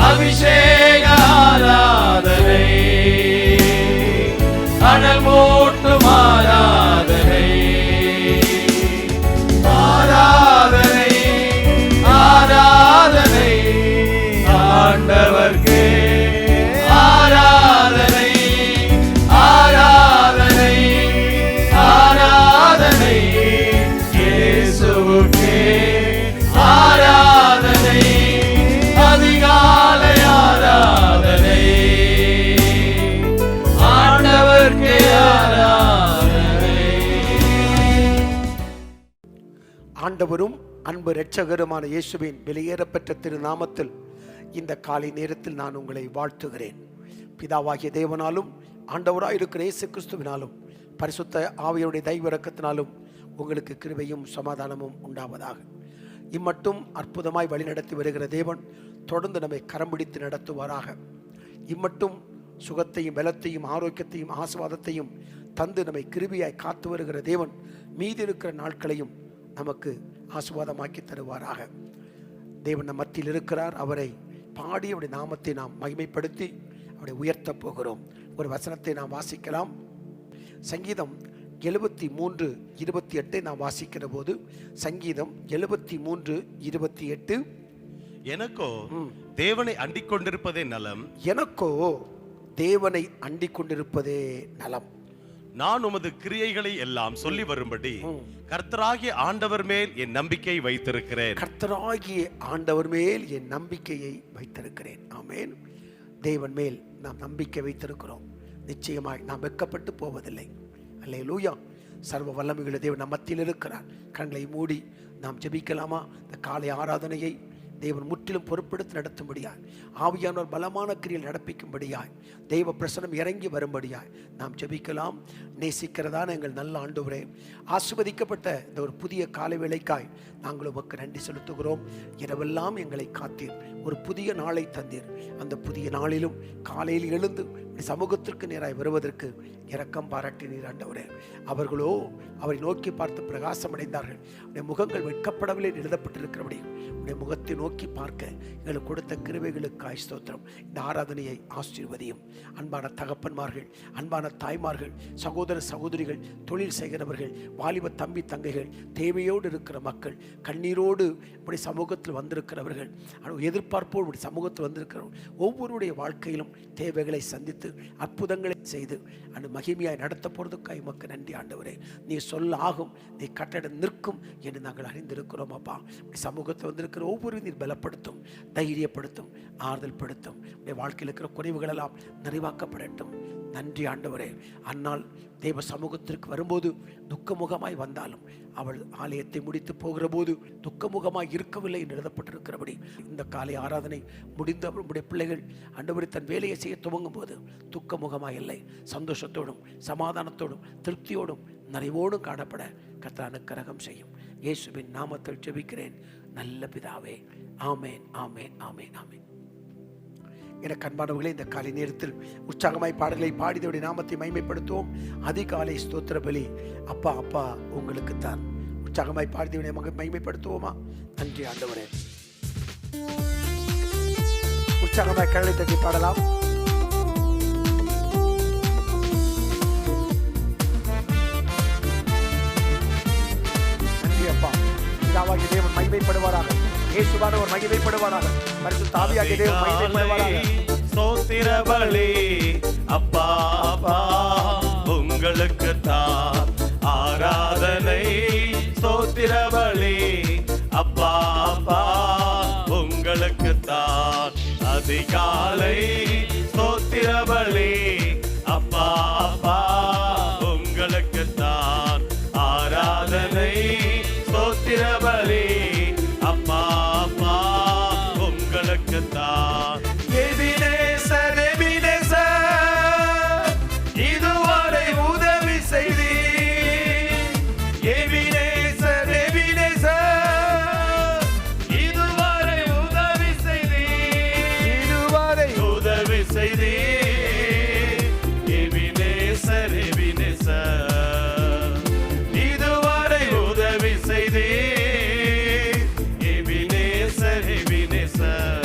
அபிஷேக ஆராதனை, அனல் மூட்டும் ஆராதனை, ஆராதனை ஆராதனை ஆண்டவர்க்கே, ஆராதனை ஆராதனை ஆராதனை இயேசுவுக்கே, ஆராதனை அதிகாலை ஆராதனை ஆண்டவர்க்கே, ஆராதனை. ஆண்டவரும் அன்பு இரட்சகருமான இயேசுவின் வெளியேறப்பெற்ற திருநாமத்தில் இந்த காலை நேரத்தில் நான் உங்களை வாழ்த்துகிறேன். பிதாவாகிய தேவனாலும் ஆண்டவராய் இருக்கிற இயேசு கிறிஸ்துவினாலும் பரிசுத்த ஆவியுடைய தெய்வ இரக்கத்தினாலும் உங்களுக்கு கிருபையும் சமாதானமும் உண்டாவதாக. இம்மட்டும் அற்புதமாய் வழிநடத்தி வருகிற தேவன் தொடர்ந்து நம்மை கரம் பிடித்து நடத்துவாராக. இம்மட்டும் சுகத்தையும் பலத்தையும் ஆரோக்கியத்தையும் ஆசீர்வாதத்தையும் தந்து நம்மை கிருபையாய் காத்து வருகிற தேவன் மீதி இருக்கிற நாட்களையும் நமக்கு ஆசீர்வாதமாக்கி தருவாராக. தேவன் நம் மத்தியில் இருக்கிறார். அவரை பாடி அவருடைய நாமத்தை நாம் மகிமைப்படுத்தி அவரை உயர்த்த போகிறோம். ஒரு வசனத்தை நாம் வாசிக்கலாம். சங்கீதம் 73:28 நாம் வாசிக்கிற போது, சங்கீதம் 73:28, எனக்கோ தேவனை அண்டிக் கொண்டிருப்பதே நலம், எனக்கோ தேவனை அண்டிக் கொண்டிருப்பதே நலம். நான் உமது கிரியைகளை எல்லாம் சொல்லி வரும்படி கர்த்தராகிய ஆண்டவர் மேல் என் நம்பிக்கை வைத்திருக்கிறேன். கர்த்தராகிய ஆண்டவர் மேல் என் நம்பிக்கையை வைத்திருக்கிறேன். ஆமென். தேவன் மேல் நாம் நம்பிக்கை வைத்திருக்கிறோம். நிச்சயமாய் நாம் வெட்கப்பட்டு போவதில்லை. அல்லேலூயா. சர்வ வல்லமையுள்ள தேவன் நம் மத்தியில் இருக்கிறார். கண்களை மூடி நாம் ஜெபிக்கலாமா? இந்த காலை ஆராதனையை தேவன் முற்றிலும் பொறுப்பெடுத்து நடத்தும்படியாய், ஆவியானவர் பலமான கிரியில் நடப்பிக்கும்படியாய், தெய்வ பிரசனம் இறங்கி வரும்படியாய் நாம் ஜெபிக்கலாம். நேசிக்கிறதான எங்கள் நல்ல ஆண்டவரே, ஆசீர்வதிக்கப்பட்ட இந்த ஒரு புதிய காலை வேளைக்காய் நாங்கள் உமக்கு நன்றி செலுத்துகிறோம். இரவெல்லாம் எங்களை காத்தீர், ஒரு புதிய நாளை தந்தீர். அந்த புதிய நாளிலும் காலையில் எழுந்து சமூகத்திற்கு நேராய் வருவதற்கு இரக்கம் பாராட்டினீர் ஆண்டவரே. அவர்களோ அவரை நோக்கி பார்த்து பிரகாசம் அடைந்தார்கள். உடைய முகங்கள் வெட்கப்படவில்லை எழுதப்பட்டிருக்கிறபடி உடைய முகத்தை நோக்கி பார்க்க எங்களுக்கு கொடுத்த கிருபைகளுக்காய் ஸ்தோத்திரம். இந்த ஆராதனையை ஆசீர்வதியும். அன்பான தகப்பன்மார்கள், அன்பான தாய்மார்கள், சகோதர சகோதரிகள், தொழில் செய்கிறவர்கள், வாலிப தம்பி தங்கைகள், தேவையோடு இருக்கிற மக்கள், கண்ணீரோடு இப்படி சமூகத்தில் வந்திருக்கிறவர்கள், எதிர்பார்ப்போடு இப்படி சமூகத்தில் வந்திருக்கிறவர்கள், ஒவ்வொருடைய வாழ்க்கையிலும் தேவைகளை சந்தித்து அற்புதங்களை செய்து அந்த மகிமையாய் நடத்த போறதுக்காக உமக்கு நன்றி ஆண்டவரே. நீ சொல்ல ஆகும், நீ கட்டட நிற்கும் என்று நாங்கள் அறிந்திருக்கிறோம் அப்பா. சமூகத்தில் வந்திருக்கிற ஒவ்வொரு நீர் பலப்படுத்தும், தைரியப்படுத்தும், ஆறுதல் படுத்தும். உடைய வாழ்க்கையில் இருக்கிற குறைவுகள் எல்லாம் நிறைவாக்கப்படட்டும். நன்றி ஆண்டவரே. அன்னால் தேவ சமூகத்திற்கு வரும்போது துக்கமுகமாய் வந்தாலும் அவள் ஆலயத்தை முடித்து போகிற போது துக்கமுகமாய் இருக்கவில்லை என்று எழுதப்பட்டிருக்கிறபடி இந்த காலை ஆராதனை முடிந்த நம்முடைய பிள்ளைகள் ஆண்டவரை தன் வேலையை செய்ய துவங்கும் போது துக்கமுகமாய் இல்லை, சந்தோஷத்தோடும் சமாதானத்தோடும் திருப்தியோடும் நிறைவோடும் காணப்பட கர்த்தர் அனுக்கிரகம் செய்யும். இயேசுவின் நாமத்தில் ஜெபிக்கிறேன் நல்ல பிதாவே. ஆமேன், ஆமேன், ஆமேன், ஆமேன். எனக்கு அன்பானவர்களே, இந்த காலை நேரத்தில் உற்சாகமாய் பாடல்களை பாடிதோடைய நாமத்தை மகிமைப்படுத்துவோம். அதிகாலை ஸ்தோத்திர பலி அப்பா அப்பா உங்களுக்கு தான். உற்சாகமாய் பாடிதோடைய மகிமைப்படுத்துவோமா? நன்றி ஆண்டவரே. உற்சாகமாய் கரலை தட்டி பாடலாம். நன்றி அப்பா. பிதாவாகிய தேவன் மகிமைப்படுவாராக, இயேசுவானவர் மகிமைப்படுவாராக, பரிசுத்த ஆவியாகிய தேவன் மகிமைப்படுவாராக. ஸ்தோத்திர பலி அப்பா அப்பா உங்களுக்கு தான் ஆராதனை. ஸ்தோத்திர பலி அப்பா அப்பா உங்களுக்கு தான் அதிகாலை. ஸ்தோத்திர பலி அப்பா அப்பா உங்களுக்கு தான் ஆராதனை. ஸ்தோத்திர பலி அப்பா அப்பா உங்களுக்கு தான். எபினேசர் எபினேசர் இதுவரை உதவி செய்தி. எபினேசர் எபினேசர் இதுவரை உதவி செய்தி. இதுவரை உதவி செய்தி. எபினேசர் எபினேசர் இதுவரை உதவி செய்தி. எபினேசர் எபினேசர்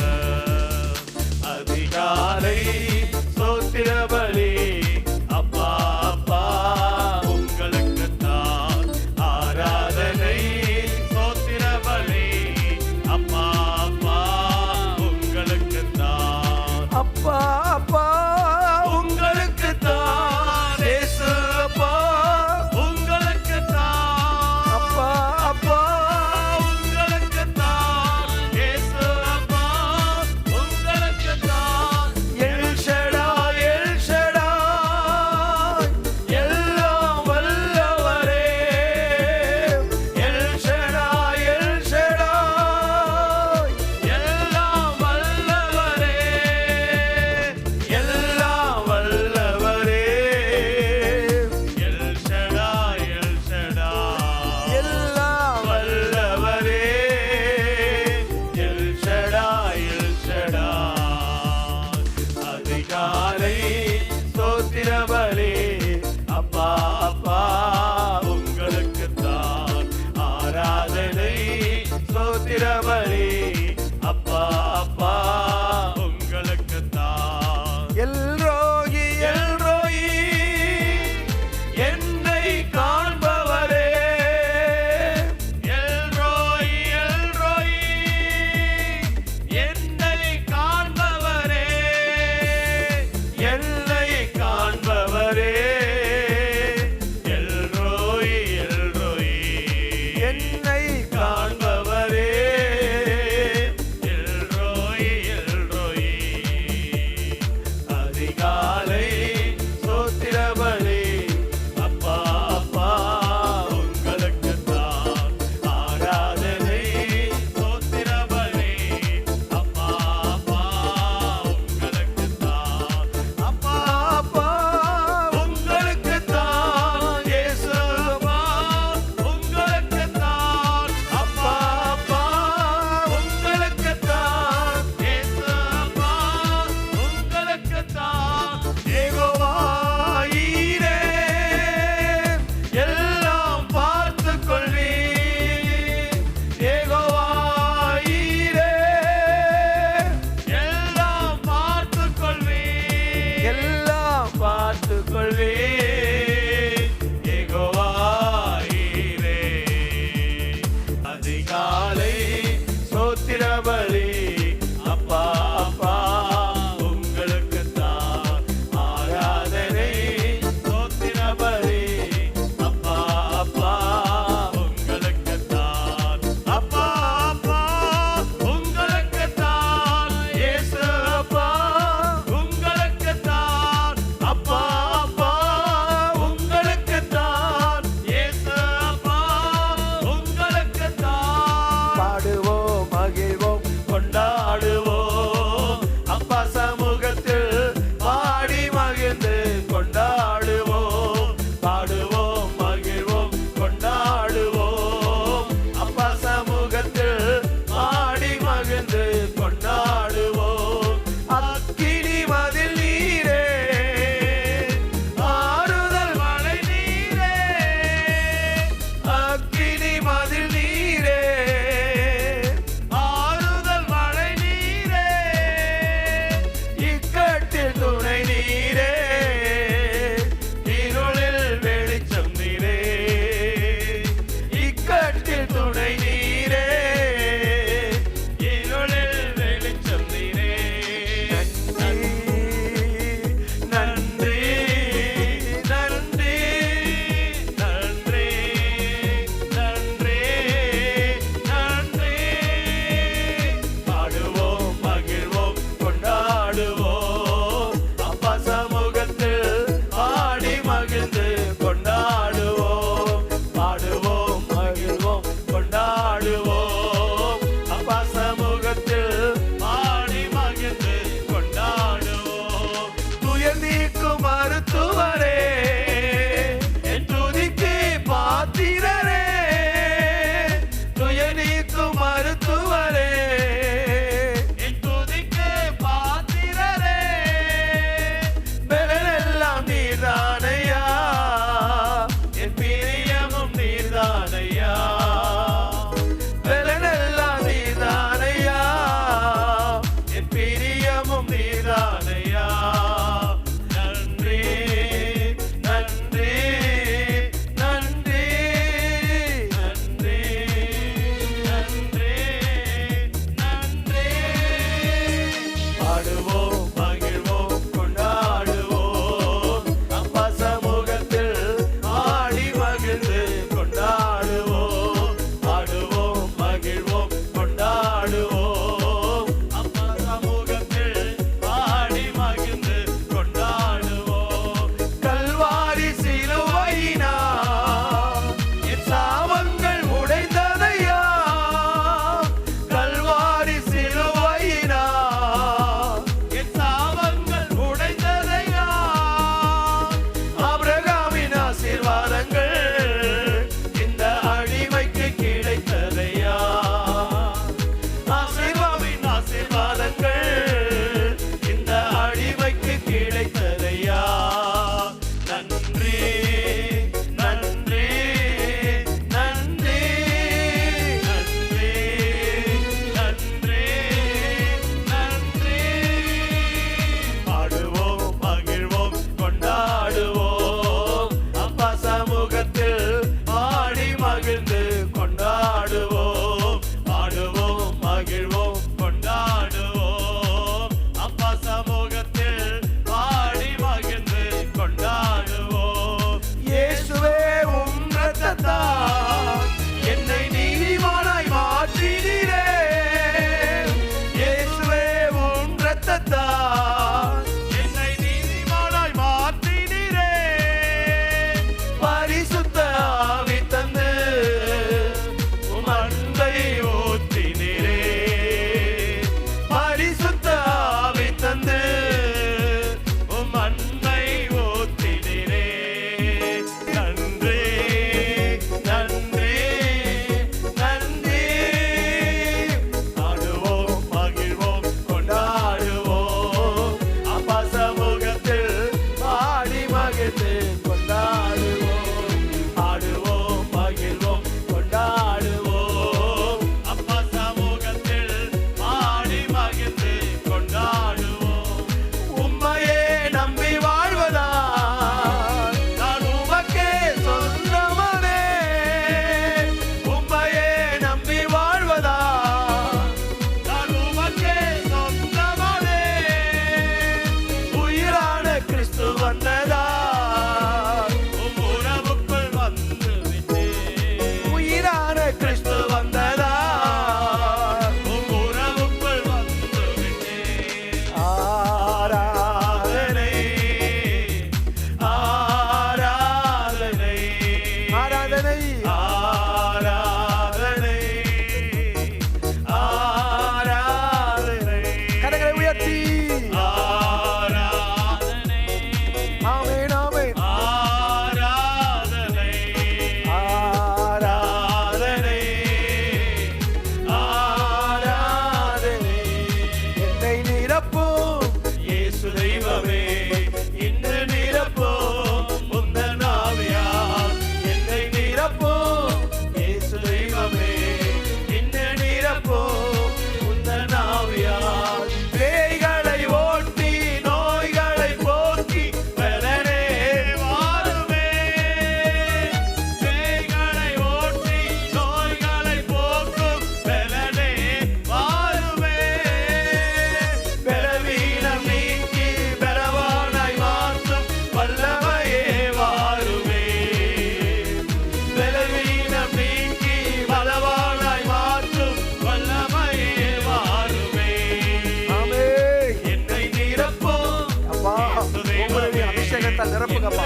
அபிஷேகத்தால் நிரப்புங்கப்பா.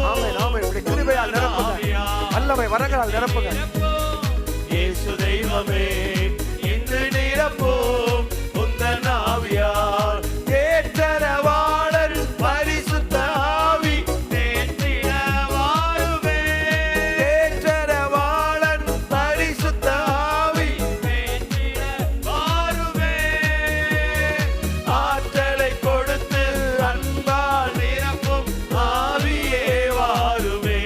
ஆமென் ஆமென். உம்முடைய கிருபையால் நிரப்புங்க, வல்லமை வரங்களால் நிரப்புங்க. இயேசு தெய்வமே இன்று நிரப்பும் உந்தன் ஆவியால் தேற்றரவாளர் பரிசுத்த ஆவி தேற்றிட வாருமே. தேற்றரவாளன் பரிசுத்த ஆவி தேற்றிட வாருமே. ஆற்றலை கொடுத்து அன்பால் நிரப்பும் ஆவியே வாருமே.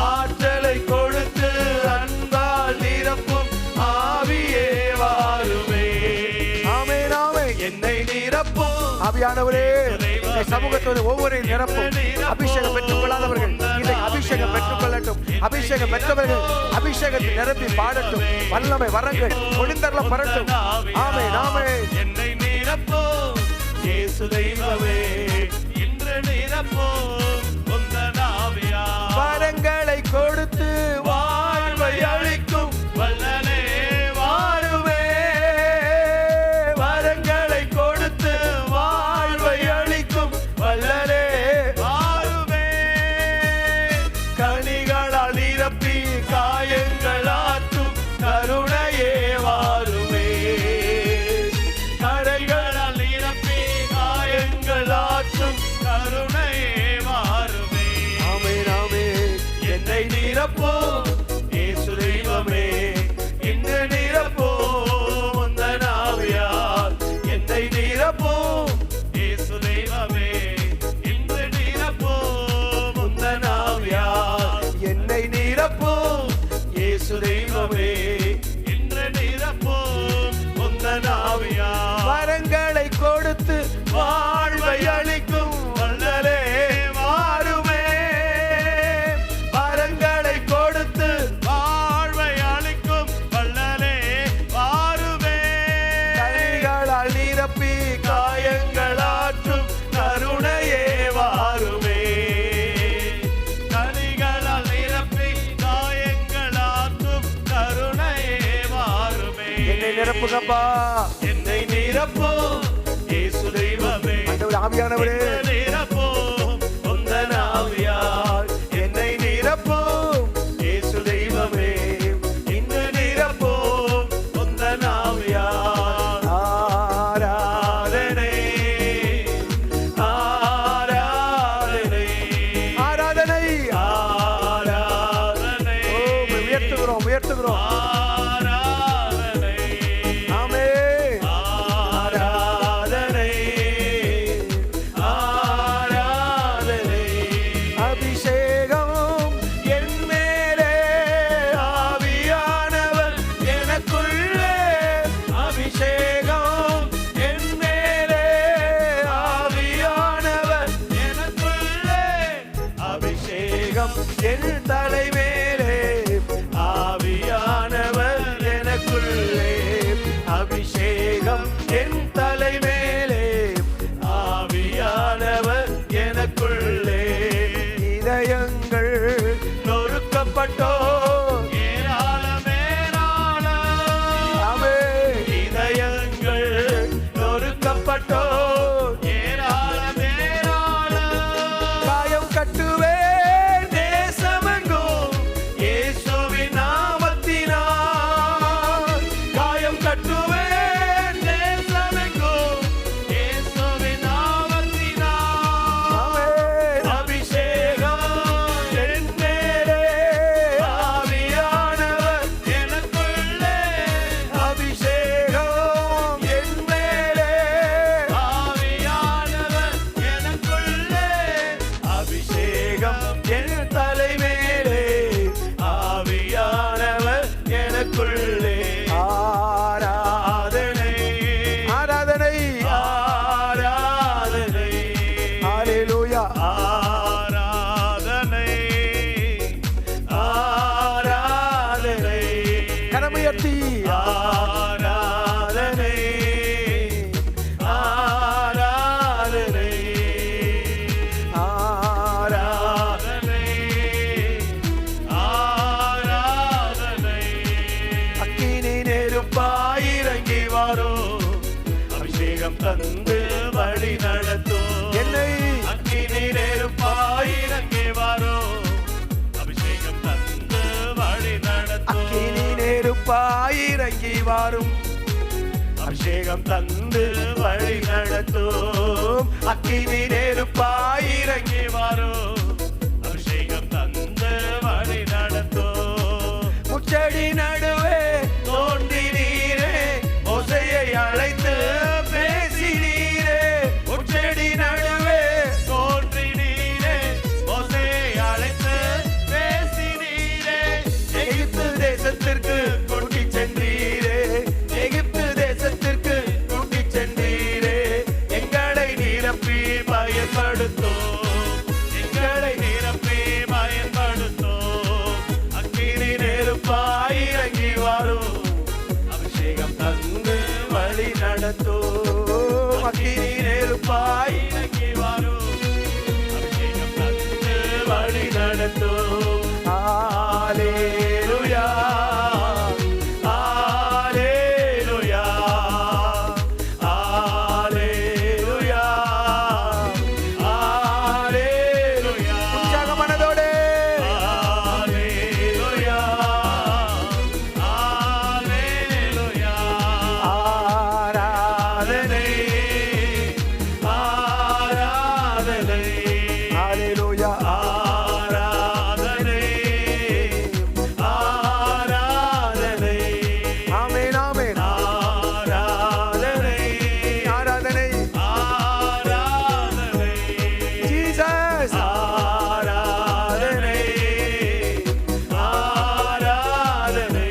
ஆற்றலை கொடுத்து அன்பால் நிரப்பும் ஆவியே வாருமே. ஆமென் ஆமென். என்னை நிரப்பும் ஆவியானவரே இந்த சமூகத்தோடு ஒவ்வொரு நிரப்பும். அபிஷேகம் பெற்றுக் கொள்ளாதவர்கள் இதை அபிஷேகம் பெற்றுக் கொள்ளட்டும். அபிஷேகம் பெற்றவர்கள் அபிஷேகத்தில் நிரப்பி பாடட்டும். வல்லமை வரங்கள் ஒளிந்தரலாம் பரட்டும். ஆமென் ஆமென். என்னை நிரப்பும் இயேசு தெய்வமே இன்று நிரப்பும் உந்தன் ஆவியால் வரங்களை கொடுத்து வாழ்வை அளிக்கும் வல்லலே வாருமே. வரங்களை கொடுத்து வாழ்வை அளிக்கும் வல்லலே வாருமே. கனிகளால் நிரப்பி காயங்களாற்றும் கருணையே வாருமே. கரைகளால் நிரப்பி காயங்களாற்றும் கருணையே வாருமே. ஆமென் ஆமென். என்னை நிரப்பும் இயேசு தெய்வமே இன்று நிரப்பும் உந்தன் ஆவியால். என்னை நிரப்பும் இயேசு தெய்வமே இன்று நிரப்பும் உந்தன் ஆவியால். என்னை நிரப்பும் இயேசு தெய்வமே இன்று நிரப்பும் உந்தன் ஆவியால். வரங்களை கொடுத்து வாழ்வை அளிக்கும் வல்லலே வாருமே. வரங்களை கொடுத்து வாழ்வை அளிக்கும் வல்லலே வாருமே. கைகளால் நிரப்பி காயங்களாற்றும் கருணையே வாருமே. கனிகளால் நிரப்பி காயங்களாற்றும் கருணையே வாருமே. என்னை நிரப்புங்கப்பா. என்னை நிரப்பும் இயேசு தெய்வமே ஆண்டவரே, ஆவியானவரே என்னை நிரப்பும் உந்தன் ஆவியால். என்னை நிரப்பும் இயேசு தெய்வமே இன்று நிரப்பும் உந்தன் ஆவியால். ஆராதனை ஆராதனை ஆராதனை. ஆராதனை ஓ, உயர்த்துகிறோம் உயர்த்துகிறோம். ஆராதனை ஆமென். ஆராதனை ஆராதனை. அபிஷேகம் என் மேலே ஆவியானவர் எனக்குள்ளே. அபிஷேகம் என் மேலே ஆவியானவர் எனக்குள்ளே. அபிஷேகம் என் தலை மேலே ஆவியானவர் எனக்குள்ளே. அபிஷேகம் என் தலை மேலே ஆவியானவர் எனக்குள்ளே. இதயங்கள் நொறுக்கப்பட்டோ ஏராளமேராளம். ஆமென். இதயங்கள் நொறுக்கப்பட்டோ ஏராளமேராளம். காயம் கட்டுவே தேசமெங்கும் இயேசுவின் நாமத்தினால். காயம் கட்டுவேன் தேசமெங்கும் இயேசுவின் நாமத்தினால். ஆமென். அபிஷேகம் என் மேலே ஆவியானவர் எனக்குள்ளே. அபிஷேகம் என் மேலே ஆவியானவர் எனக்குள்ளே. அபிஷேகம் என் தலை மேலே ஆவியானவர் எனக்குள்ளே. ஆராதனை ஆராதனை. ஆராதனை ஹalleluya. ஆராதனை ஆராதனை. கரமுயர்த்தி ஆராதனை ஆராதனை ஆராதனை ஆராதனை. அக்கினி நெருப்பாயிறங்கி வாரோ அபிஷேகம் தந்து வழி நடத்தும். என்னை அக்கினி அக்கினி நெருப்பாய் இறங்கி வரும் அபிஷேகம் தந்து வழி நடத்தும் அக்கினி நெருப்பாய் இறங்கி வரும் அபிஷேகம் தந்து வழி நடத்தும் அக்கினி நெருப்பாய் இறங்கி வரும் அபிஷேகம் தந்து வழி நடத்தும் முச்செடி நடுவே தோன்றி நீரே மோசேயை அழைத்து பேசினீரே முச்செடி நடுவே தோன்றி நீரே மோசேயை அழைத்து பேசினீரே எகிப்து தேசத்திற்கு கொண்டு சென்றீரே எகிப்து தேசத்திற்கு கொண்டு சென்றீரே எங்களை நிரப்பி பயன்படுத்தும் எங்களை நிரப்பி பயன்படுத்தும் அக்கினி நெருப்பாய் இறங்கி வரும் அபிஷேகம் தந்து வழி நடத்தும் அக்கினி நெருப்பாய் இறங்கி வரும் அபிஷேகம் தந்து வழி நடத்தும் ஹalleluya ஹalleluya ஹalleluya ஹalleluya உற்சாக மனதோடு ஹalleluya ஹalleluya ஆராதனை ஆராதனை ஹalleluya ஆராதனை ஆராதனை ஆமென் ஆமென் ஆராதனை ஆராதனை ஆராதனை ஜீசஸ் ஆராதனை ஆராதனை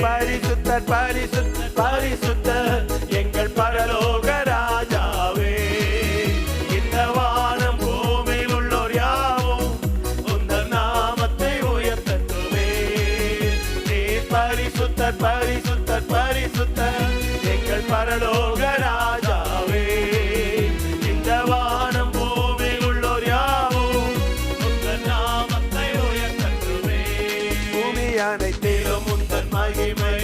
பரிசுத்தர் பரிசுத்தர் பரிசுத்தர் எங்கள் பரலோக ராஜாவே இந்த வானம் பூமியில் உள்ளோர் யாவும் உந்தன் நாமத்தை உயர்த்தட்டுமே நீ பரிசுத்தர் பரிசுத்தர் பரிசுத்தர் எங்கள் பரலோக ராஜாவே இந்த வானம் பூமியில் உள்ளோர் யாவும் உந்தன் நாமத்தை உயர்த்தட்டுமே பூமி அனைத்து மேலும் உந்தன் மகிமை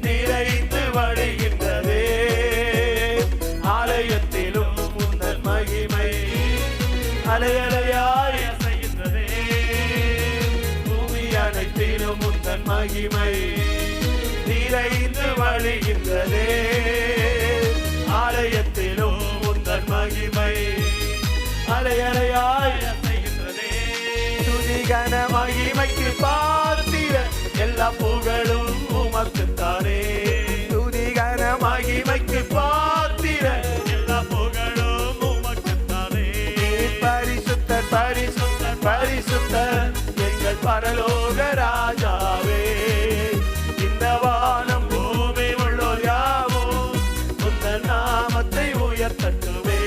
நிறைந்து வழிகின்றதே ஆலயத்திலும் உந்தன் மகிமை அலையலையாய் அசைகின்றதே பூமி அனைத்திலும் உந்தன் மகிமை நிறைந்து வழிகின்றதே ஆலயத்திலும் உந்தன் மகிமை அலையலையாய் அசைகின்றதே துதிகன மகிமைக்கு பார்த்திர எல்லா புகழும் உமக்குத்தானே துதிகன மகிமைக்கு பார்த்திர எல்லா புகழும் உமக்குத்தானே பரிசுத்தர் பரிசுத்தர் பரிசுத்தர் எங்கள் பரலோக ராஜாவே இந்த வானம் பூமி உள்ளோர் யாவும் உந்தன் நாமத்தை உயர்த்தட்டுமே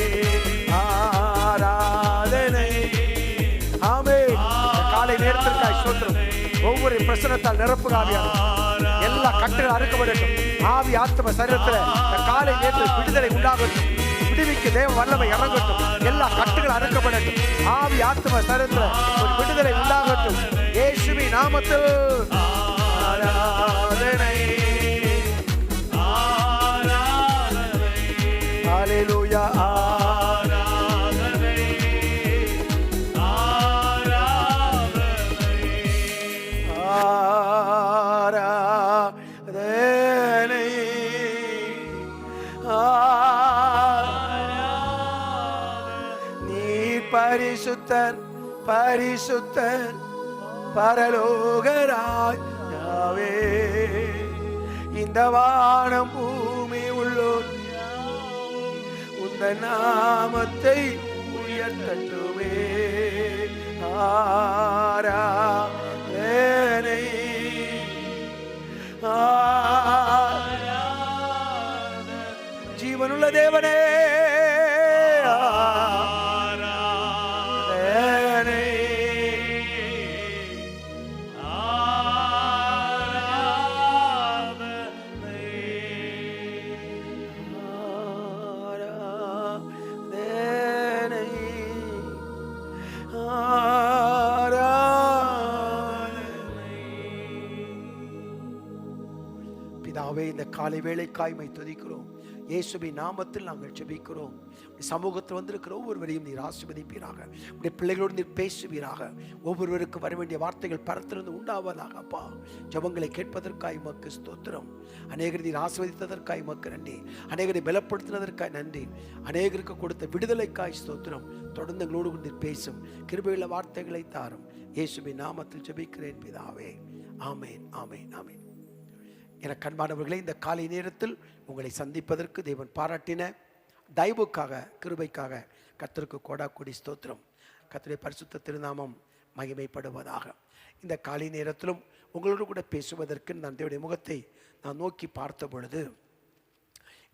ஆராதனை ஆமென் இந்த காலை நேரத்திற்காய் ஸ்தோத்திரம் ஒவ்வொரு பிரசனத்தால் நிரப்புக ஆவியானவர் எல்லா கட்டுகள் அறுக்கப்படட்டும் ஆவி ஆத்ம சரீரத்தில் இந்த காலை நேரத்தில் விடுதலை உண்டாகட்டும் விடுவிக்க தேவ வல்லமை இறங்கட்டும் எல்லா கட்டுகள் அறுக்கப்படட்டும் ஆவி ஆத்ம சரீரத்தில் ஒரு விடுதலை உண்டாகட்டும் இயேசுவின் நாமத்தில் ஆராதனை ஆராதனை ஹalleluya ஆராதனை ஆராதனை ஆராதனை நீர் பரிசுத்தர் பரிசுத்தர் பரலோகராஜாவே இந்த வானம் பூமி உள்ளோர் உந்த நாமத்தை உயர்த்தட்டுமே ஆராதனை ஜீவனுள்ள தேவனே ஆராதனை ஆராதனை பிதாவே இந்த காலை வேளைக்காய் மை துதிக்கிறோம். இயேசுவின் நாமத்தில் நாங்கள் ஜெபிக்கிறோம். சமூகத்தில் வந்திருக்கிற ஒவ்வொருவரையும் நீர் ஆசீர்வதிப்பீராக. உடைய பிள்ளைகளோடு நீர் பேசுவீராக. ஒவ்வொருவருக்கு வர வேண்டிய வார்த்தைகள் பரத்திலிருந்து உண்டாவதாக. அப்பா, ஜெபங்களை கேட்பதற்காய் உமக்கு ஸ்தோத்திரம். அநேகர் நீர் ஆசீர்வதித்ததற்காய் உமக்கு நன்றி. அநேகரை பலப்படுத்தினதற்காய் நன்றி. அநேகருக்கு கொடுத்த விடுதலைக்காய் ஸ்தோத்திரம். தொடர்ந்து எங்களோடு நீர் பேசும் கிருபையுள்ள வார்த்தைகளை தாரும். இயேசுவின் நாமத்தில் ஜெபிக்கிறேன் பிதாவே. ஆமேன், ஆமேன், ஆமேன். என கண்பானவர்களே, இந்த காலை நேரத்தில் உங்களை சந்திப்பதற்கு தேவன் பாராட்டின தயவுக்காக, கிருபைக்காக கர்த்தருக்கு கோடாக்கோடி ஸ்தோத்திரம். கர்த்தருடைய பரிசுத்த திருநாமம் மகிமைப்படுவதாக. இந்த காலை நேரத்திலும் உங்களோடு கூட பேசுவதற்கு நான் தேவனுடைய முகத்தை நான் நோக்கி பார்த்த பொழுது,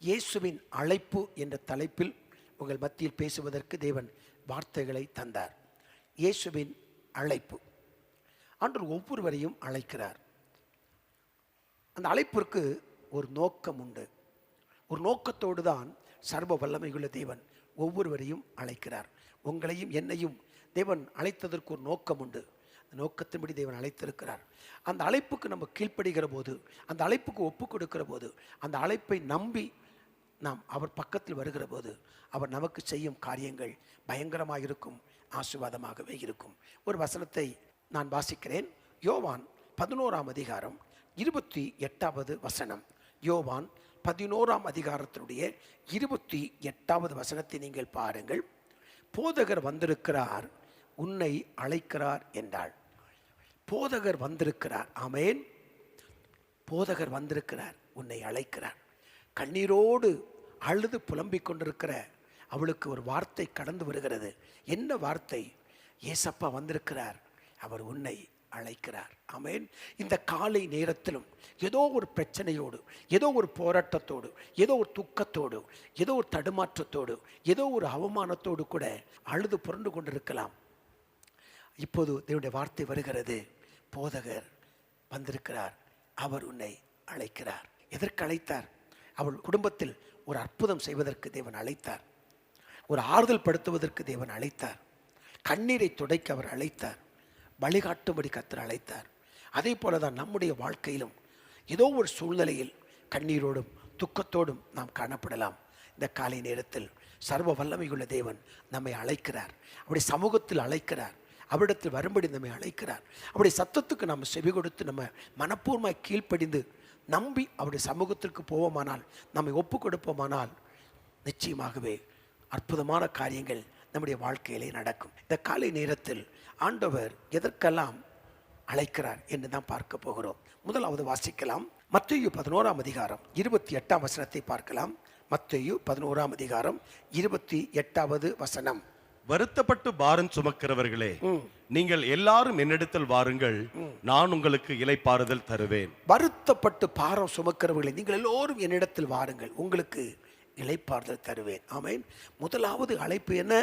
இயேசுவின் அழைப்பு என்ற தலைப்பில் உங்கள் மத்தியில் பேசுவதற்கு தேவன் வார்த்தைகளை தந்தார். இயேசுவின் அழைப்பு. ஆண்டவர் ஒவ்வொருவரையும் அழைக்கிறார். அந்த அழைப்பிற்கு ஒரு நோக்கம் உண்டு. ஒரு நோக்கத்தோடு தான் சர்வ வல்லமையுள்ள தேவன் ஒவ்வொருவரையும் அழைக்கிறார். உங்களையும் என்னையும் தேவன் அழைத்ததற்கு ஒரு நோக்கம் உண்டு. அந்த நோக்கத்தின்படி தேவன் அழைத்திருக்கிறார். அந்த அழைப்புக்கு நம்ம கீழ்ப்படுகிற போது, அந்த அழைப்புக்கு ஒப்பு கொடுக்கிற போது, அந்த அழைப்பை நம்பி நாம் அவர் பக்கத்தில் வருகிற போது, அவர் நமக்கு செய்யும் காரியங்கள் பயங்கரமாக இருக்கும், ஆசீர்வாதமாகவே இருக்கும். ஒரு வசனத்தை நான் வாசிக்கிறேன். யோவான் 11ஆம் அதிகாரம் 28வது வசனம். யோவான் 11ஆம் அதிகாரத்தினுடைய 28வது வசனத்தை நீங்கள் பாருங்கள். போதகர் வந்திருக்கிறார், உன்னை அழைக்கிறார் என்றாள். போதகர் வந்திருக்கிறார். ஆமேன். போதகர் வந்திருக்கிறார், உன்னை அழைக்கிறார். கண்ணீரோடு அழுது புலம்பிக் கொண்டிருக்கிற அவளுக்கு ஒரு வார்த்தை கடந்து வருகிறது. என்ன வார்த்தை? ஏசப்பா வந்திருக்கிறார், அவர் உன்னை அழைக்கிறார். ஆமேன். இந்த காலை நேரத்திலும் ஏதோ ஒரு பிரச்சனையோடு, ஏதோ ஒரு போராட்டத்தோடு, ஏதோ ஒரு துக்கத்தோடு, ஏதோ ஒரு தடுமாற்றத்தோடு, ஏதோ ஒரு அவமானத்தோடு கூட அழுது புரண்டு கொண்டிருக்கலாம். இப்போது தேவனுடைய வார்த்தை வருகிறது. போதகர் வந்திருக்கிறார், அவர் உன்னை அழைக்கிறார். எதற்கு அழைத்தார்? அவள் குடும்பத்தில் ஒரு அற்புதம் செய்வதற்கு தேவன் அழைத்தார். ஒரு ஆறுதல் படுத்துவதற்கு தேவன் அழைத்தார். கண்ணீரை துடைக்க அவர் அழைத்தார். வழிகாட்டும்படி கர்த்தர் அழைத்தார். அதே போலதான் நம்முடைய வாழ்க்கையிலும் ஏதோ ஒரு சூழ்நிலையில் கண்ணீரோடும் துக்கத்தோடும் நாம் காணப்படலாம். இந்த காலை நேரத்தில் சர்வ வல்லமையுள்ள தேவன் நம்மை அழைக்கிறார். அவருடைய சமூகத்தில் அழைக்கிறார். அவரிடத்தில் வரும்படி நம்மை அழைக்கிறார். அவருடைய சத்தத்துக்கு நாம் செவி கொடுத்து நம்ம மனப்பூர்வமாய் கீழ்ப்படிந்து நம்பி அவருடைய சமூகத்திற்கு போவோமானால், நம்மை ஒப்பு கொடுப்போமானால், நிச்சயமாகவே அற்புதமான காரியங்கள் நம்முடைய வாழ்க்கையிலே நடக்கும். இந்த காலை நேரத்தில் ஆண்டவர் எதற்கெல்லாம் அழைக்கிறார் என்று தான் பார்க்க போகிறோம். முதலாவது வாசிக்கலாம். மத்தேயு 11ஆம் அதிகாரம் 28ஆம் வசனத்தை பார்க்கலாம். மத்தேயு 11ஆம் அதிகாரம் 28வது வசனம். வருத்தப்பட்டு பாரம் சுமக்கிறவர்களே, நீங்கள் எல்லாரும் என்னிடத்தில் வாருங்கள், நான் உங்களுக்கு இளைப்பாறுதல் தருவேன். வருத்தப்பட்டு பாரம் சுமக்கிறவர்களே, நீங்கள் எல்லோரும் என்னிடத்தில் வாருங்கள், உங்களுக்கு இளைப்பாறுதல் தருவேன். ஆமேன். முதலாவது அழைப்பு என்ன?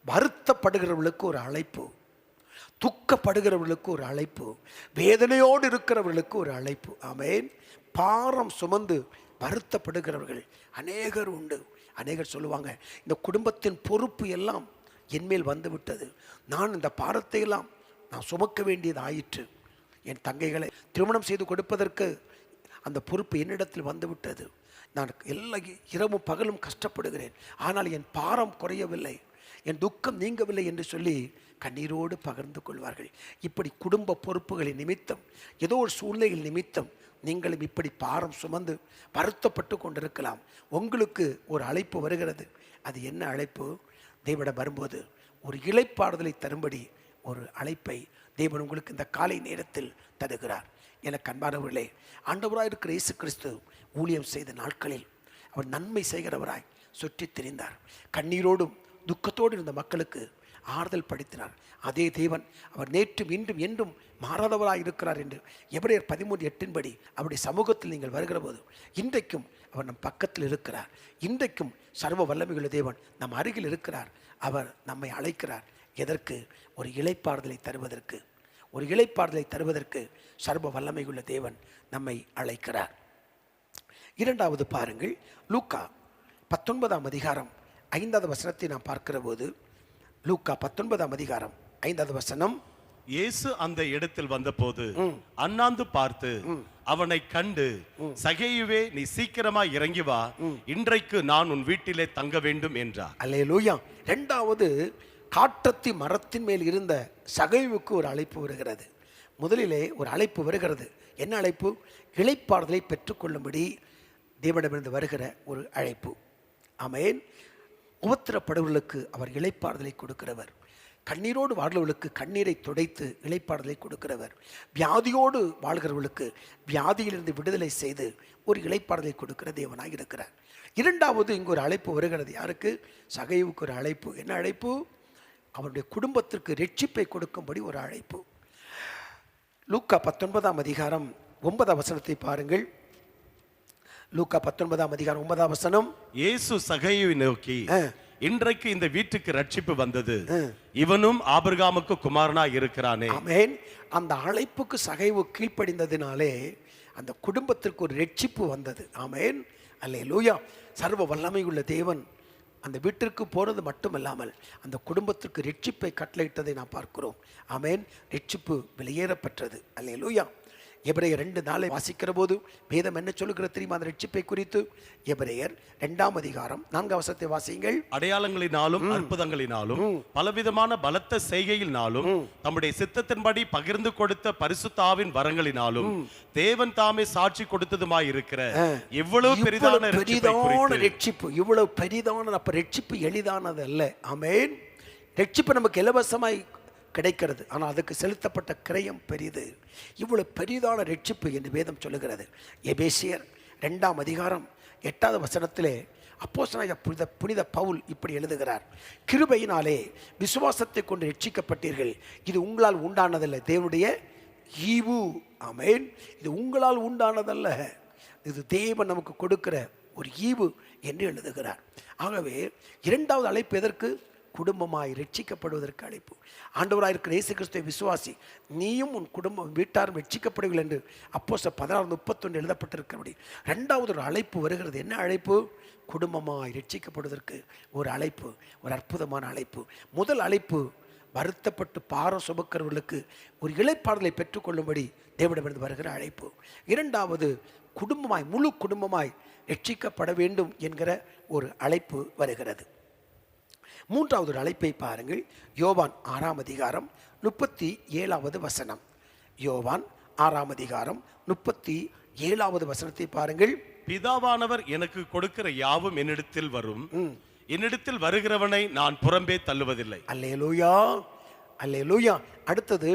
வருத்தப்படுகிறவர்களுக்கு ஒரு அழைப்பு, துக்கப்படுகிறவர்களுக்கு ஒரு அழைப்பு, வேதனையோடு இருக்கிறவர்களுக்கு ஒரு அழைப்பு. ஆமேன். பாரம் சுமந்து வருத்தப்படுகிறவர்கள் அநேகர் உண்டு. அநேகர் சொல்லுவாங்க, இந்த குடும்பத்தின் பொறுப்பு எல்லாம் என்மேல் வந்து விட்டது, நான் இந்த பாரத்தை எல்லாம் நான் சுமக்க வேண்டியது ஆயிற்று. என் தங்கைகளை திருமணம் செய்து கொடுப்பதற்கு அந்த பொறுப்பு என்னிடத்தில் வந்து விட்டது. நான் எல்லா இரவும் பகலும் கஷ்டப்படுகிறேன், ஆனால் என் பாரம் குறையவில்லை, என் துக்கம் நீங்கவில்லை என்று சொல்லி கண்ணீரோடு பகிர்ந்து கொள்வார்கள். இப்படி குடும்ப பொறுப்புகளின் நிமித்தம், ஏதோ ஒரு சூழ்நிலைகள் நிமித்தம் நீங்களும் இப்படி பாரம் சுமந்து வருத்தப்பட்டு கொண்டிருக்கலாம். உங்களுக்கு ஒரு அழைப்பு வருகிறது. அது என்ன அழைப்பு? தேவனிடம் வரும்போது ஒரு இளைப்பாறுதலை தரும்படி ஒரு அழைப்பை தேவன் உங்களுக்கு இந்த காலை நேரத்தில் தருகிறார். எனக்கு அன்பானவர்களே, ஆண்டவராய் இருக்கிற இயேசு கிறிஸ்து ஊழியம் செய்த நாட்களில் அவர் நன்மை செய்கிறவராய் சுற்றித் திரிந்தார். கண்ணீரோடும் துக்கத்தோடு இருந்த மக்களுக்கு ஆறுதல் படுத்தினார். அதே தேவன் அவர் நேற்றும் இன்றும் என்றும் மாறாதவராய் இருக்கிறார் என்று எபிரேயர் 13:8 அவருடைய சமூகத்தில் நீங்கள் வருகிற போது இன்றைக்கும் அவர் நம் பக்கத்தில் இருக்கிறார். இன்றைக்கும் சர்வ வல்லமையுள்ள தேவன் நம் அருகில் இருக்கிறார். அவர் நம்மை அழைக்கிறார். எதற்கு? ஒரு இளைப்பாறுதலை தருவதற்கு. ஒரு இளைப்பாறுதலை தருவதற்கு சர்வ வல்லமையுள்ள தேவன் நம்மை அழைக்கிறார். இரண்டாவது பாருங்கள், லூக்கா 19ஆம் அதிகாரம் 5வது வசனத்தை நாம் பார்க்கிற போது, லூக்கா 19ஆம் அதிகாரம் 5வது வசனம். இயேசு அந்த இடத்தில் வந்தபோது அண்ணாந்து பார்த்து அவனை கண்டு, சகேயுவே, நீ சீக்கிரமா இறங்கி வா, இன்றைக்கு நான் உன் வீட்டிலே தங்க வேண்டும் என்றார். அல்லேலூயா. இரண்டாவது, காட்டத்தி மரத்தின் மேல் இருந்த சகைவுக்கு ஒரு அழைப்பு வருகிறது. முதலிலே ஒரு அழைப்பு வருகிறது. என்ன அழைப்பு? இளைப்பாறுதலை பெற்றுக்கொள்ளும்படி தேவனிடமிருந்து வருகிற ஒரு அழைப்பு. ஆமென். உபத்திரப்படுவர்களுக்கு அவர் இளைப்பாறுதலை கொடுக்கிறவர். கண்ணீரோடு வாழ்கிறவர்களுக்கு கண்ணீரை துடைத்து இளைப்பாறுதலை கொடுக்கிறவர். வியாதியோடு வாழ்கிறவர்களுக்கு வியாதியிலிருந்து விடுதலை செய்து ஒரு இளைப்பாறுதலை கொடுக்கிற தேவனாக இருக்கிறார். இரண்டாவது, இங்கு ஒரு அழைப்பு வருகிறது. யாருக்கு? சகைவுக்கு ஒரு அழைப்பு. என்ன அழைப்பு? அவருடைய குடும்பத்திற்கு ரட்சிப்பை கொடுக்கும்படி ஒரு அழைப்பு. லூக்கா 19ஆம் அதிகாரம் 9ஆம் வசனத்தை பாருங்கள். லூக்கா 19ஆம் அதிகாரம் 9ஆம் வசனம். இயேசு சகையை நோக்கி, இன்றைக்கு இந்த வீட்டுக்கு ரட்சிப்பு வந்தது, இவனும் ஆபிரகாமுக்கு குமாரனா இருக்கிறானே. ஆமென். அந்த அழைப்புக்கு சகைவு கீழ்ப்படிந்ததினாலே அந்த குடும்பத்திற்கு ஒரு ரட்சிப்பு வந்தது. ஆமென். அல்லேலூயா. சர்வ வல்லமை உள்ள தேவன் அந்த வீட்டிற்கு போனது மட்டுமல்லாமல் அந்த குடும்பத்திற்கு ரட்சிப்பை கட்டளையிட்டதை நாம் பார்க்கிறோம். ஆமென். ரட்சிப்பு வெளியேறப்பட்டது. அல்லேலூயா. எபிரேயர் 2:4 வாசிக்கிற போது வேதம் என்ன சொல்லுகிறது தெரியுமா? அந்த ரட்சிப்பை குறித்து எபிரேயர் 2ஆம் அதிகாரம் 4ஆம் வசனத்தை வாசியுங்கள். அடையாளங்களினாலும் அற்புதங்களினாலும் பலவிதமான பலத்த செய்கையினாலும் தம்முடைய சித்தத்தின்படி பகிர்ந்து கொடுத்த பரிசுத்த ஆவியின் வரங்களினாலும் தேவன் தாமே சாட்சி கொடுத்ததுமாய் இருக்கிற இவ்வளவு பெரிதான ரட்சிப்பு, இவ்வளவு பெரிதான. அப்ப ரட்சிப்பு எளிதானது அல்ல. ஆமென். ரட்சிப்பு நமக்கு இலவசமாய் கிடைக்கிறது. ஆனால் அதுக்கு செலுத்தப்பட்ட கிரயம் பெரிது. இவ்வளவு பெரிதான ரட்சிப்பு என்று வேதம் சொல்லுகிறது. எபேசியர் 2ஆம் அதிகாரம் 8ஆவது வசனத்திலே அப்போஸ்தலனாகிய புனித பவுல் இப்படி எழுதுகிறார். கிருபையினாலே விசுவாசத்தை கொண்டு ரட்சிக்கப்பட்டீர்கள், இது உங்களால் உண்டானதல்ல, தேவனுடைய ஈவு. ஆமென். இது உங்களால் உண்டானதல்ல, இது தேவன் நமக்கு கொடுக்கிற ஒரு ஈவு என்று எழுதுகிறார். ஆகவே இரண்டாவது அழைப்பு எதற்கு? குடும்பமாய் ரட்சிக்கப்படுவதற்கு அழைப்பு. ஆண்டவராக இருக்கிற இயேசு கிறிஸ்துவை விசுவாசி, நீயும் உன் குடும்பம் வீட்டாரும் ரட்சிக்கப்படுவீர்கள் என்று அப்போஸ்தலர் 16:31 எழுதப்பட்டிருக்கிறபடி இரண்டாவது ஒரு அழைப்பு வருகிறது. என்ன அழைப்பு? குடும்பமாய் ரட்சிக்கப்படுவதற்கு ஒரு அழைப்பு, ஒரு அற்புதமான அழைப்பு. முதல் அழைப்பு வருத்தப்பட்டு பாரம் சுமக்கிறவர்களுக்கு ஒரு இளைப்பாறுதலை பெற்றுக்கொள்ளும்படி தேவனிடமிருந்து வருகிற அழைப்பு. இரண்டாவது, குடும்பமாய் முழு குடும்பமாய் ரட்சிக்கப்பட வேண்டும் என்கிற ஒரு அழைப்பு வருகிறது. மூன்றாவது ஒரு அழைப்பை பாருங்கள். யோவான் 6ஆம் அதிகாரம் 37வது வசனம். யோவான் 6ஆம் அதிகாரம் 37வது வசனத்தை பாருங்கள். பிதாவானவர் எனக்கு கொடுக்கிற யாவும் என்னிடத்தில் வரும், என்னிடத்தில் வருகிறவனை நான் புறம்பே தள்ளுவதில்லை. அல்லேலூயா, அல்லேலூயா. அடுத்தது,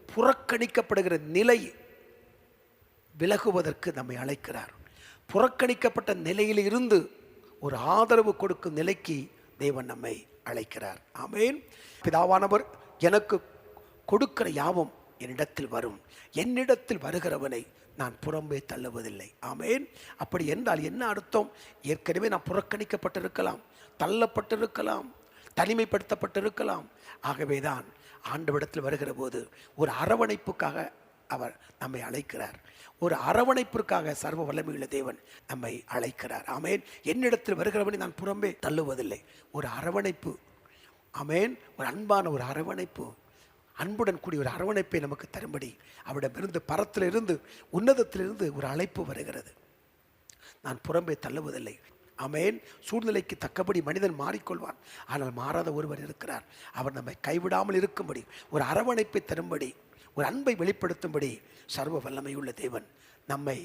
புறக்கணிக்கப்படுகிற நிலை விலகுவதற்கு நம்மை அழைக்கிறார். புறக்கணிக்கப்பட்ட நிலையில் இருந்து ஒரு ஆதரவு கொடுக்கும் நிலைக்கு தேவன் நம்மை அழைக்கிறார். ஆமென். பிதாவானவர் எனக்கு கொடுக்கிற யாவும் என்னிடத்தில் வரும், என்னிடத்தில் வருகிறவனை நான் புறம்பே தள்ளுவதில்லை. ஆமென். அப்படி என்றால் என்ன அர்த்தம்? ஏற்கனவே நான் புறக்கணிக்கப்பட்டிருக்கலாம், தள்ளப்பட்டிருக்கலாம், தனிமைப்படுத்தப்பட்டிருக்கலாம். ஆகவேதான் ஆண்டவரிடத்தில் வருகிற போது ஒரு அரவணைப்புக்காக அவர் நம்மை அழைக்கிறார். ஒரு அரவணைப்பிற்காக சர்வ வல்லமையுள்ள தேவன் நம்மை அழைக்கிறார். ஆமென். என்னிடத்தில் வருகிறவனை நான் புறம்பே தள்ளுவதில்லை. ஒரு அரவணைப்பு. ஆமென். ஒரு அன்பான ஒரு அரவணைப்பு, அன்புடன் கூடிய ஒரு அரவணைப்பை நமக்கு தரும்படி அவரிடமிருந்து, பரத்திலிருந்து, உன்னதத்திலிருந்து ஒரு அழைப்பு வருகிறது. நான் புறம்பே தள்ளுவதில்லை. ஆமென். சூழ்நிலைக்கு தக்கபடி மனிதன் மாறிக்கொள்வான், ஆனால் மாறாத ஒருவர் இருக்கிறார். அவர் நம்மை கைவிடாமல் இருக்கும்படி, ஒரு அரவணைப்பை தரும்படி, ஒரு அன்பை வெளிப்படுத்தும்படி சர்வ வல்லமையுள்ள தேவன் நம்மை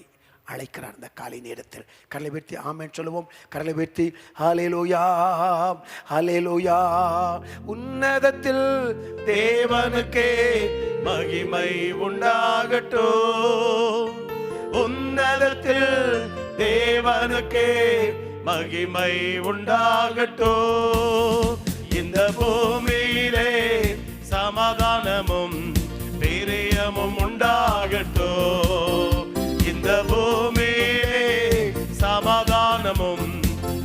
அழைக்கிறார். இந்த காலை நேரத்தில் கரலை உயர்த்தி ஆமென் சொல்லுவோம். கரலை உயர்த்தி ஹல்லேலூயா, ஹல்லேலூயா. உன்னதத்தில் தேவனுக்கே மகிமை உண்டாகட்டும், உன்னதத்தில் தேவனுக்கே மகிமை உண்டாகட்டும். இந்த பூமியிலே சமாதானமும் பிரியமும் உண்டாகட்டும். இந்த பூமியிலே சமாதானமும்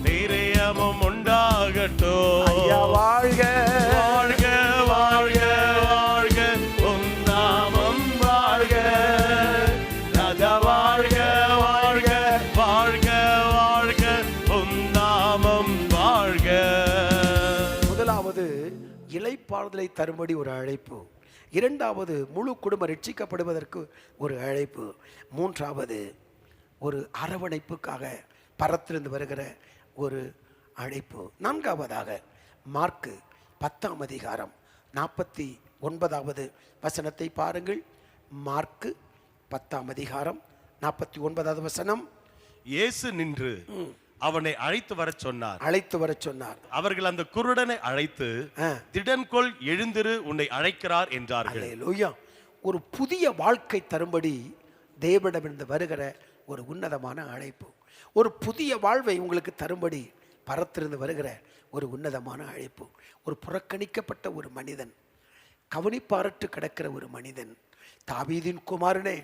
பிரியமும் உண்டாகட்டும். ஐயா வாழ்க, வாழ்க, வாழ்க, வாழ்க, உம் நாமம் வாழ்க. ராஜா வாழ்க, வாழ்க, வாழ்க, வாழ்க, உம் நாமம் வாழ்க. முதலாவது இளைப்பாறுதலை தரும்படி ஒரு அழைப்பு. இரண்டாவது முழு குடும்பம் ரட்சிக்கப்படுவதற்கு ஒரு அழைப்பு. மூன்றாவது ஒரு அரவணைப்புக்காக பரத்திலிருந்து வருகிற ஒரு அழைப்பு. நான்காவதாக மார்க்கு 10ஆம் அதிகாரம் 49வது வசனத்தை பாருங்கள். மார்க்கு 10ஆம் அதிகாரம் 49வது வசனம். இயேசு நின்று அவனை அழைத்து வரச் சொன்னார். அவர்கள் அந்த குருடனை அழைத்து, திடன்கொள், எழுந்திரு, உன்னை அழைக்கிறார் என்றார்கள். அல்லேலூயா. ஒரு புதிய வாழ்க்கை தரும்படி தேவனிடமிருந்து வருகிற ஒரு உன்னதமான அழைப்பு. ஒரு புதிய வாழ்வை உங்களுக்கு தரும்படி பரத்திலிருந்து வருகிற ஒரு உன்னதமான அழைப்பு. ஒரு புறக்கணிக்கப்பட்ட ஒரு மனிதன், கவனிப்பாரற்று கிடக்கிற ஒரு மனிதன், தாவீதின் குமாரனே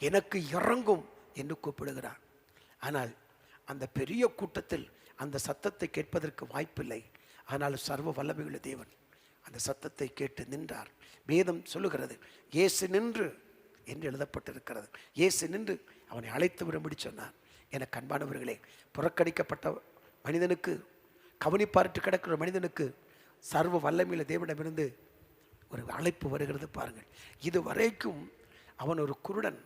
எனக்கு இறங்கும் என்று கூப்பிடுகிறான். ஆனால் அந்த பெரிய கூட்டத்தில் அந்த சத்தத்தை கேட்பதற்கு வாய்ப்பில்லை. ஆனால் சர்வ வல்லமையுள்ள தேவன் அந்த சத்தத்தை கேட்டு நின்றார். வேதம் சொல்லுகிறது, இயேசு நின்று என்று எழுதப்பட்டிருக்கிறது. இயேசு நின்று அவனை அழைத்து வரும்படி சொன்னார். எனக்கு அன்பானவர்களே, புறக்கணிக்கப்பட்ட மனிதனுக்கு, கவனிப்பார்த்து கிடக்கிற மனிதனுக்கு சர்வ வல்லமையுள்ள தேவனிடமிருந்து ஒரு அழைப்பு வருகிறது பாருங்கள். இதுவரைக்கும் அவன் ஒரு குருடன்,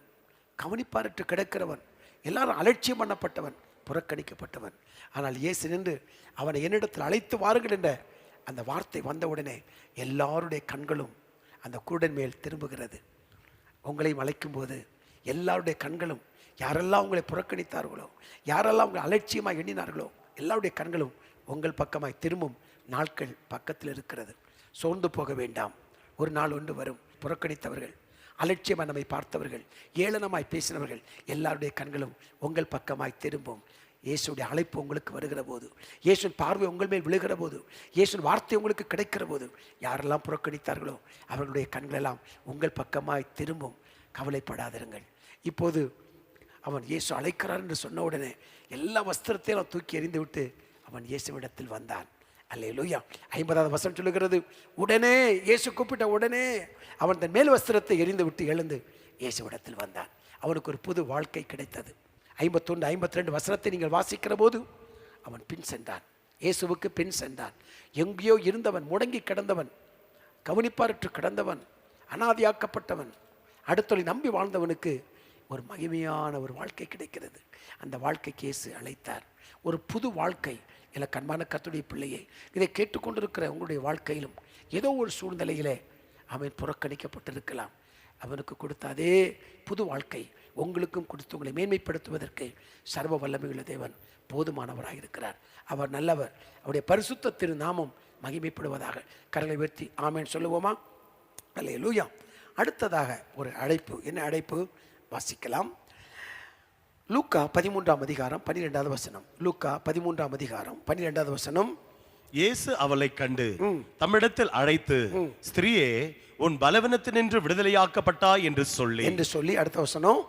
கவனிப்பாரற்று கிடக்கிறவன், எல்லாரும் அலட்சியம் பண்ணப்பட்டவன், புறக்கணிக்கப்பட்டவன். ஆனால் இயேசு நின்று அவனை என்னிடத்தில் அழைத்து வாருங்கள் என்ற அந்த வார்த்தை வந்தவுடனே எல்லாருடைய கண்களும் அந்த குருடன் மேல் திரும்புகிறது. உங்களையும் அழைக்கும் போது எல்லாருடைய கண்களும், யாரெல்லாம் உங்களை புறக்கணித்தார்களோ, யாரெல்லாம் உங்களை அலட்சியமாக எண்ணினார்களோ, எல்லாருடைய கண்களும் உங்கள் பக்கமாய் திரும்பும் நாட்கள் பக்கத்தில் இருக்கிறது. சோர்ந்து போக வேண்டாம். ஒரு நாள் ஒன்று வரும், புறக்கணித்தவர்கள், அலட்சியமாக நம்மை பார்த்தவர்கள், ஏளனமாய் பேசினவர்கள் எல்லாருடைய கண்களும் உங்கள் பக்கமாய் திரும்பும். இயேசுடைய அழைப்பு உங்களுக்கு வருகிற போது, இயேசுவின் பார்வை உங்கள் மேல் விழுகிற போது, இயேசுவின் வார்த்தை உங்களுக்கு கிடைக்கிற போது, யாரெல்லாம் புறக்கணித்தார்களோ அவர்களுடைய கண்களெல்லாம் உங்கள் பக்கமாய் திரும்பும். கவலைப்படாதிருங்கள். இப்போது அவன் இயேசு அழைக்கிறார் என்று சொன்ன உடனே எல்லா வஸ்திரத்தையும் அவன் தூக்கி எறிந்து விட்டு அவன் இயேசுவிடத்தில் வந்தான். அல்லேலூயா. 50வது வசனம் சொல்லுகிறது, உடனே இயேசு கூப்பிட்ட உடனே அவன் தன் மேல் வஸ்திரத்தை எறிந்து விட்டு எழுந்து இயேசுவிடத்தில் வந்தான். அவனுக்கு ஒரு புது வாழ்க்கை கிடைத்தது. 51, 52 வசனத்தை நீங்கள் வாசிக்கிற போது அவன் பின் சென்றான். இயேசுவுக்கு பின் சென்றான். எங்கேயோ இருந்தவன், முடங்கி கிடந்தவன், கவனிப்பாரற்று கிடந்தவன், அனாதியாக்கப்பட்டவன், அடுத்தொழி நம்பி வாழ்ந்தவனுக்கு ஒரு மகிமையான ஒரு வாழ்க்கை கிடைக்கிறது. அந்த வாழ்க்கைக்கு இயேசு அழைத்தார். ஒரு புது வாழ்க்கை. எனக்கு அன்பான கர்த்தருடைய பிள்ளையே, இதை கேட்டுக்கொண்டிருக்கிற உங்களுடைய வாழ்க்கையிலும் ஏதோ ஒரு சூழ்நிலையிலே அவன் புறக்கணிக்கப்பட்டிருக்கலாம். அவனுக்கு கொடுத்த அதே புது வாழ்க்கை உங்களுக்கும் கொடுத்து உங்களை மேன்மைப்படுத்துவதற்கு சர்வ வல்லமையுள்ள தேவன் போதுமானவராக இருக்கிறார். அவர் நல்லவர். அவருடைய பரிசுத்த திரு நாமம் மகிமைப்படுவதாக. கரங்களை உயர்த்தி ஆமென் சொல்லுவோமா? அல்லேலூயா. அடுத்ததாக ஒரு அழைப்பு. என்ன அழைப்பு? வாசிக்கலாம். லூக்கா 13ஆம் அதிகாரம் 12வது வசனம். லூக்கா 13ஆம் அதிகாரம் 12வது வசனம். இயேசு அவளை கண்டு தம்மிடத்தில் அழைத்து, ஸ்திரீயே, உன் பலவீனத்தினின்று விடுதலையாக்கப்பட்டாய் என்று சொல்லி அடுத்த வசனம்,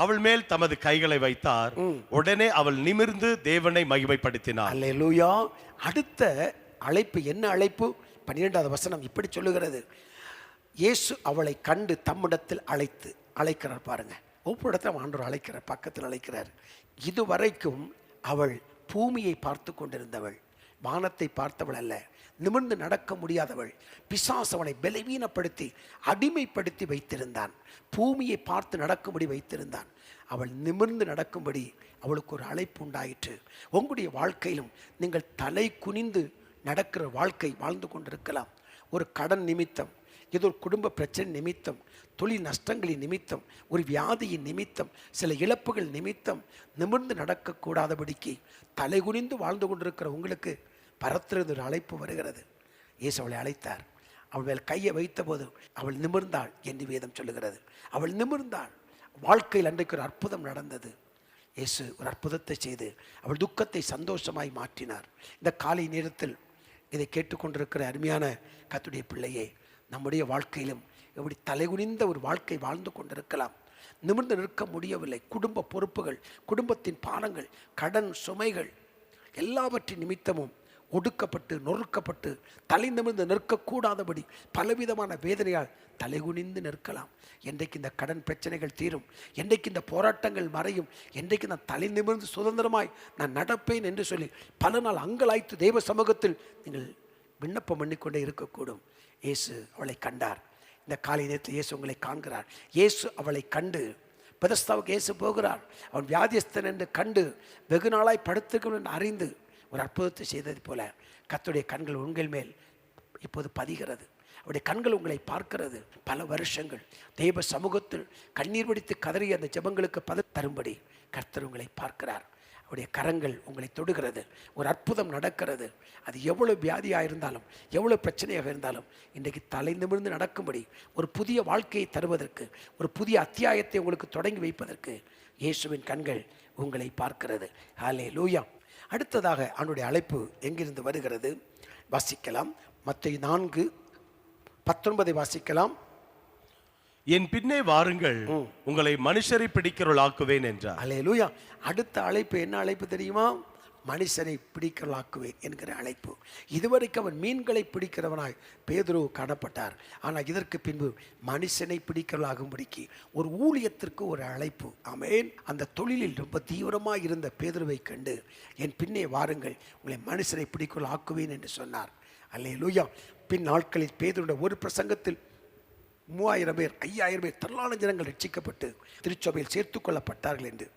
அவள் மேல் தமது கைகளை வைத்தார். உடனே அவள் நிமிர்ந்து தேவனை மகிமைப்படுத்தினார். அல்லேலூயா. அடுத்த அழைப்பு என்ன அழைப்பு? 12வது வசனம் இப்படி சொல்லுகிறது, இயேசு அவளை கண்டு தம்மிடத்தில் அழைக்கிறார். பாருங்க, ஒவ்வொரு இடத்துல ஆண்டவர் அழைக்கிறார், பக்கத்தில் அழைக்கிறார். இதுவரைக்கும் அவள் பூமியை பார்த்து கொண்டிருந்தவள், வானத்தை பார்த்தவள் அல்ல. நிமிர்ந்து நடக்க முடியாதவள். பிசாசு அவனை பலவீனப்படுத்தி அடிமைப்படுத்தி வைத்திருந்தான். பூமியை பார்த்து நடக்கும்படி வைத்திருந்தான். அவள் நிமிர்ந்து நடக்கும்படி அவளுக்கு ஒரு அழைப்பு உண்டாயிற்று. உங்களுடைய வாழ்க்கையிலும் நீங்கள் தலை குனிந்து நடக்கிற வாழ்க்கை வாழ்ந்து கொண்டிருக்கலாம். ஒரு கடன் நிமித்தம், ஏதோ ஒரு குடும்ப பிரச்சனை நிமித்தம், தொழில் நஷ்டங்களின் நிமித்தம், ஒரு வியாதியின் நிமித்தம், சில இழப்புகள் நிமித்தம் நிமிர்ந்து நடக்கக்கூடாதபடிக்கு தலைகுனிந்து வாழ்ந்து கொண்டிருக்கிற உங்களுக்கு பரத்திலிருந்து ஒரு அழைப்பு வருகிறது. இயேசு அவளை அழைத்தார். அவள் மேல் கையை வைத்த போது அவள் நிமிர்ந்தாள் என்று வேதம் சொல்லுகிறது. அவள் நிமிர்ந்தாள். வாழ்க்கையில் அன்றைக்கு ஒரு அற்புதம் நடந்தது. இயேசு ஒரு அற்புதத்தை செய்து அவள் துக்கத்தை சந்தோஷமாய் மாற்றினார். இந்த காலை நேரத்தில் இதை கேட்டுக்கொண்டிருக்கிற அருமையான கர்த்தருடைய பிள்ளையே, நம்முடைய வாழ்க்கையிலும் எப்படி தலைகுனிந்த ஒரு வாழ்க்கை வாழ்ந்து கொண்டிருக்கலாம். நிமிர்ந்து நிற்க முடியவில்லை. குடும்ப பொறுப்புகள், குடும்பத்தின் பாரங்கள், கடன் சுமைகள் எல்லாவற்றின் நிமித்தமும் ஒடுக்கப்பட்டு நொறுக்கப்பட்டு தலை நிமிர்ந்து நிற்கக்கூடாதபடி பலவிதமான வேதனையால் தலைகுனிந்து நிற்கலாம். என்றைக்கு இந்த கடன் பிரச்சனைகள் தீரும், என்றைக்கு இந்த போராட்டங்கள் மறையும், என்றைக்கு நான் தலை நிமிர்ந்து சுதந்திரமாய் நான் நடப்பேன் என்று சொல்லி பல நாள் அங்கலாய்த்து தெய்வ சமூகத்தில் நீங்கள் விண்ணப்பம் பண்ணிக்கொண்டே இருக்கக்கூடும். இயேசு அவளை கண்டார். இந்த காலை நேரத்தில் இயேசு உங்களை காண்கிறார். இயேசு அவளை கண்டு பெதஸ்தாவுக்கு இயேசு போகிறார். அவன் வியாதிஸ்தன் என்று கண்டு வெகு நாளாய் படுத்திருக்கும் என்று அறிந்து ஒரு அற்புதத்தை செய்தது போல கர்த்தருடைய கண்கள் உங்கள் மேல் இப்போது பதிகிறது. அவருடைய கண்கள் உங்களை பார்க்கிறது. பல வருஷங்கள் தெய்வ சமூகத்தில் கண்ணீர் வடித்து கதறிய அந்த ஜெபங்களுக்கு பதில் தரும்படி கர்த்தர் உங்களை பார்க்கிறார். அவருடைய கரங்கள் உங்களை தொடுகிறது. ஒரு அற்புதம் நடக்கிறது. அது எவ்வளவு வியாதியாக இருந்தாலும் எவ்வளவு பிரச்சனையாக இருந்தாலும் இன்றைக்கு தலை நிமிர்ந்து நடக்கும்படி ஒரு புதிய வாழ்க்கையை தருவதற்கு ஒரு புதிய அத்தியாயத்தை உங்களுக்கு தொடங்கி வைப்பதற்கு இயேசுவின் கண்கள் உங்களை பார்க்கிறது. ஹல்லேலூயா. அடுத்ததாக அவனுடைய அழைப்பு எங்கிருந்து வருகிறது வாசிக்கலாம். மத்தேயு 4:19 வாசிக்கலாம். என் பின்னே வாருங்கள், உங்களை மனுஷரை பிடிக்கிறவளாக்குவேன் என்றார். ஹல்லேலூயா. அடுத்த அழைப்பு என்ன அழைப்பு தெரியுமா? மனுஷனை பிடிக்கிறவளாக்குவேன் என்கிற அழைப்பு. இதுவரைக்கும் அவன் மீன்களை பிடிக்கிறவனாய் பேதுரு காணப்பட்டார். ஆனால் இதற்கு பின்பு மனுஷனை பிடிக்கிறவளாகும்படிக்கு ஒரு ஊழியத்திற்கு ஒரு அழைப்பு. ஆமென். அந்த தொழிலில் ரொம்ப தீவிரமாக இருந்த பேதுருவை கண்டு என் பின்னே வாருங்கள், உங்களை மனுஷனை பிடிக்கிறவளாக்குவேன் என்று சொன்னார். ஹல்லேலூயா. பின் நாட்களில் பேதுருடைய ஒரு பிரசங்கத்தில் 3000 பேர் 5000 பேர் திரளான ஜனங்கள் ரட்சிக்கப்பட்டு திருச்சபையில் சேர்த்து கொள்ளப்பட்டார்கள் என்று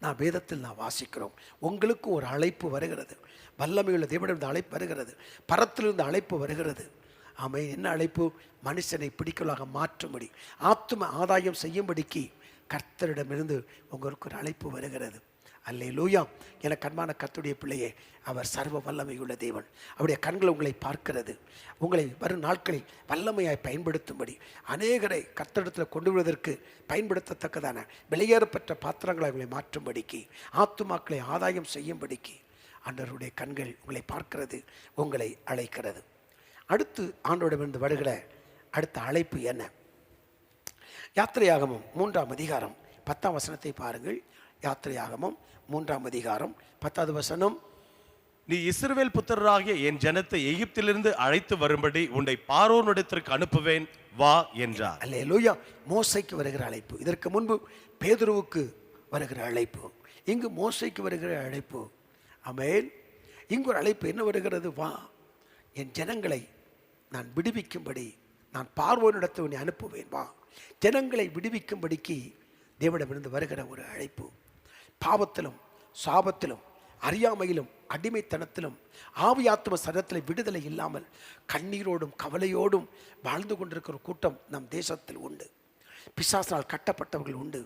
நான் வேதத்தில் வாசிக்கிறோம். உங்களுக்கு ஒரு அழைப்பு வருகிறது. வல்லமையுள்ள தேவனிடம் அழைப்பு வருகிறது. பரத்திலிருந்து அழைப்பு வருகிறது. ஆமை. என்ன அழைப்பு? மனுஷனை பிடிக்கலாக மாற்றும்படி ஆத்தும ஆதாயம் செய்யும்படிக்கு கர்த்தரிடமிருந்து உங்களுக்கு ஒரு அழைப்பு வருகிறது. அல்லேலூயா. எனக்கு அன்பான கர்த்தருடைய பிள்ளையே, அவர் சர்வ வல்லமையுள்ள தேவன். அவருடைய கண்கள் உங்களை பார்க்கிறது. உங்களை வரும் நாட்களில் வல்லமையாய் பயன்படுத்தும்படி அநேகரை கர்த்தரிடத்தில் கொண்டு வருவதற்கு பயன்படுத்தத்தக்கதான விலையேறப்பட்ட பாத்திரங்களை உங்களை மாற்றும்படிக்கு ஆத்துமாக்களை ஆதாயம் செய்யும்படிக்கு ஆண்டவருடைய கண்கள் உங்களை பார்க்கிறது, உங்களை அழைக்கிறது. அடுத்து ஆண்டவரிடமிருந்து வருகிற அடுத்த அழைப்பு என்ன? யாத்திரையாகமம் 3ஆம் அதிகாரம் 10ஆம் வசனத்தை பாருங்கள். யாத்திரையாகமம் 3ஆம் அதிகாரம் 10வது வசனம். நீ இஸ்ரவேல் புத்திரராகிய என் ஜனத்தை எகிப்திலிருந்து அழைத்து வரும்படி உன்னை பார்வோனிடத்திற்கு அனுப்புவேன், வா என்றார். அல்லேலூயா. மோசைக்கு வருகிற அழைப்பு. இதற்கு முன்பு பேதுருவுக்கு வருகிற அழைப்பு. இங்கு மோசைக்கு வருகிற அழைப்பு. ஆமென். இங்கு ஒரு அழைப்பு என்ன வருகிறது? வா, என் ஜனங்களை நான் விடுவிக்கும்படி நான் பார்வோனிடத்தை உன்னை அனுப்புவேன், வா. ஜனங்களை விடுவிக்கும்படிக்கு தேவனிடமிருந்து வருகிற ஒரு அழைப்பு. பாவத்திலும் சாபத்திலும் அறியாமையிலும் அடிமைத்தனத்திலும் ஆவியாத்ம சரத்தில் விடுதலை இல்லாமல் கண்ணீரோடும் கவலையோடும் வாழ்ந்து கொண்டிருக்கிற கூட்டம் நம் தேசத்தில் உண்டு. பிசாசினால் கட்டப்பட்டவர்கள் உண்டு.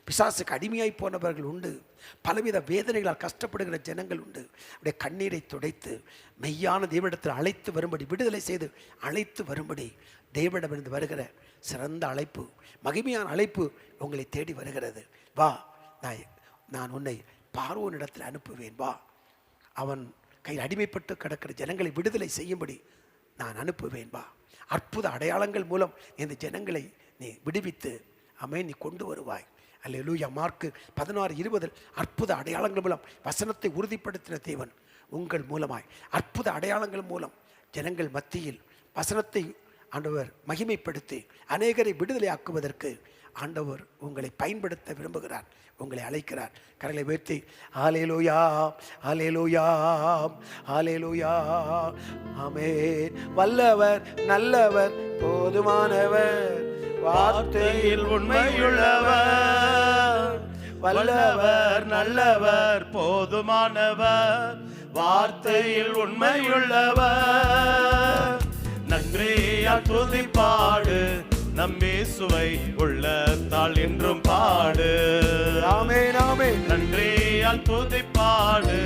பிசாசுக்கு அடிமையாய் போனவர்கள் உண்டு. பலவித வேதனைகளால் கஷ்டப்படுகிற ஜனங்கள் உண்டு. அப்படியே கண்ணீரை துடைத்து மெய்யான தேவனிடத்தில் அழைத்து வரும்படி, விடுதலை செய்து அழைத்து வரும்படி தேவனிடமிருந்து வருகிற சிறந்த அழைப்பு, மகிமையான அழைப்பு உங்களை தேடி வருகிறது. வா, நான் உன்னை பார்வோனிடத்தில் அனுப்புவேன், வா. அவன் கையில் அடிமைப்பட்டு கிடக்கிற ஜனங்களை விடுதலை செய்யும்படி நான் அனுப்புவேன், வா. அற்புத அடையாளங்கள் மூலம் இந்த ஜனங்களை நீ விடுவித்து நீ கொண்டு வருவாய். அல்லேலூயா. மார்க்கு 16:20 அற்புத அடையாளங்கள் மூலம் வசனத்தை உறுதிப்படுத்தின தேவன் உங்கள் மூலமாய் அற்புத அடையாளங்கள் மூலம் ஜனங்கள் மத்தியில் வசனத்தை ஆண்டவர் மகிமைப்படுத்தி அநேகரை விடுதலை ஆக்குவதற்கு ஆண்டவர் உங்களை பயன்படுத்த விரும்புகிறார், உங்களை அழைக்கிறார். கரங்களை உயர்த்தி ஹல்லேலூயா, ஹல்லேலூயா, ஹல்லேலூயா. ஆமென். வல்லவர், நல்லவர், போதுமானவர், வார்த்தையில் உண்மையுள்ளவர். வல்லவர், நல்லவர், போதுமானவர், வார்த்தையில் உண்மையுள்ளவர். நன்றியால் துதிப்பாடு, நம் இயேசுவை உள்ளத்தால் என்றும் பாடு. ஆமென், ஆமென். நன்றியால் துதிப்பாடு,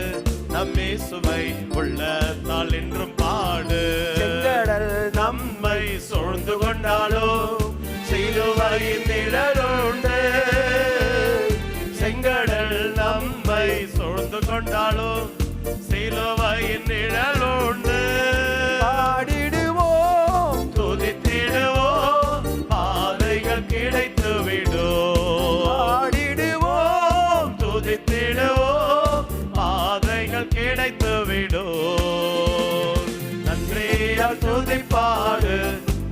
நம் இயேசுவை உள்ளத்தால் என்றும் பாடு. செங்கடல் நம்மை சூழ்ந்து கொண்டாலும் சிலுவையின் நிழலுண்டு. செங்கடல் நம்மை சூழ்ந்து கொண்டாலும் சிலுவையின் நிழலுண்டு. பாடிடுவோம், துதித்திடுவோம், பாதைகள் கிடைத்துவிடும். பாடிடுவோம், துதித்திடுவோம், பாதைகள் கிடைத்துவிடும். நன்றியால் துதிப்பாடு,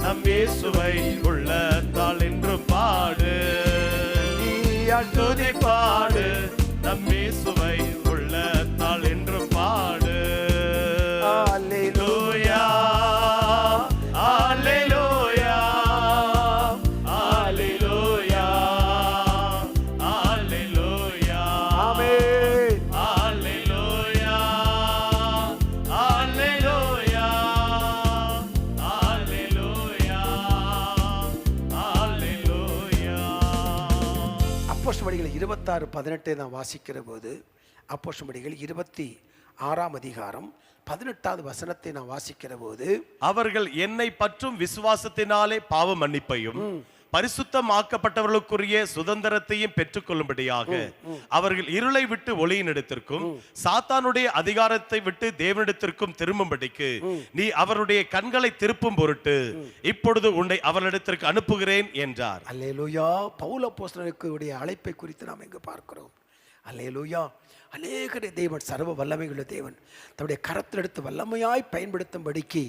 நம் இயேசுவை உள்ளத்தால் என்று பாடு. துதிப்பாடு, நம் இயேசுவை உள்ளத்தால் என்று பாடு. அல்லேலூயா, அல்லேலூயா, 26:18 நான் வாசிக்கிற போது, அப்போஸ்தலர்கள் 26ஆம் அதிகாரம் 18வது வசனத்தை நான் வாசிக்கிற போது, அவர்கள் என்னை பற்றும் விசுவாசத்தினாலே பாவ மன்னிப்பையும் பரிசுத்தமாக்கப்பட்டவர்களுக்குரிய சுதந்திரத்தையும் பெற்றுக்கொள்ளும்படியாக அவர்கள் இருளை விட்டு ஒளியினிடத்திற்கும் சாத்தானுடைய அதிகாரத்தை விட்டு தேவனிடத்திற்கும் திரும்பும்படிக்கு நீ அவருடைய கண்களை திருப்பும் பொருட்டு இப்பொழுது உன்னை அவர்களிடத்திற்கு அனுப்புகிறேன் என்றார். அல்லேலூயா. பவுல் அப்போஸ்தலனுடைய அழைப்பை குறித்து நாம் இங்கு பார்க்கிறோம். அல்லேலூயா. அநேகரை தேவன், சர்வ வல்லமையுள்ள தேவன் தன்னுடைய கரத்தில் எடுத்து வல்லமையாய் பயன்படுத்தும்படிக்கு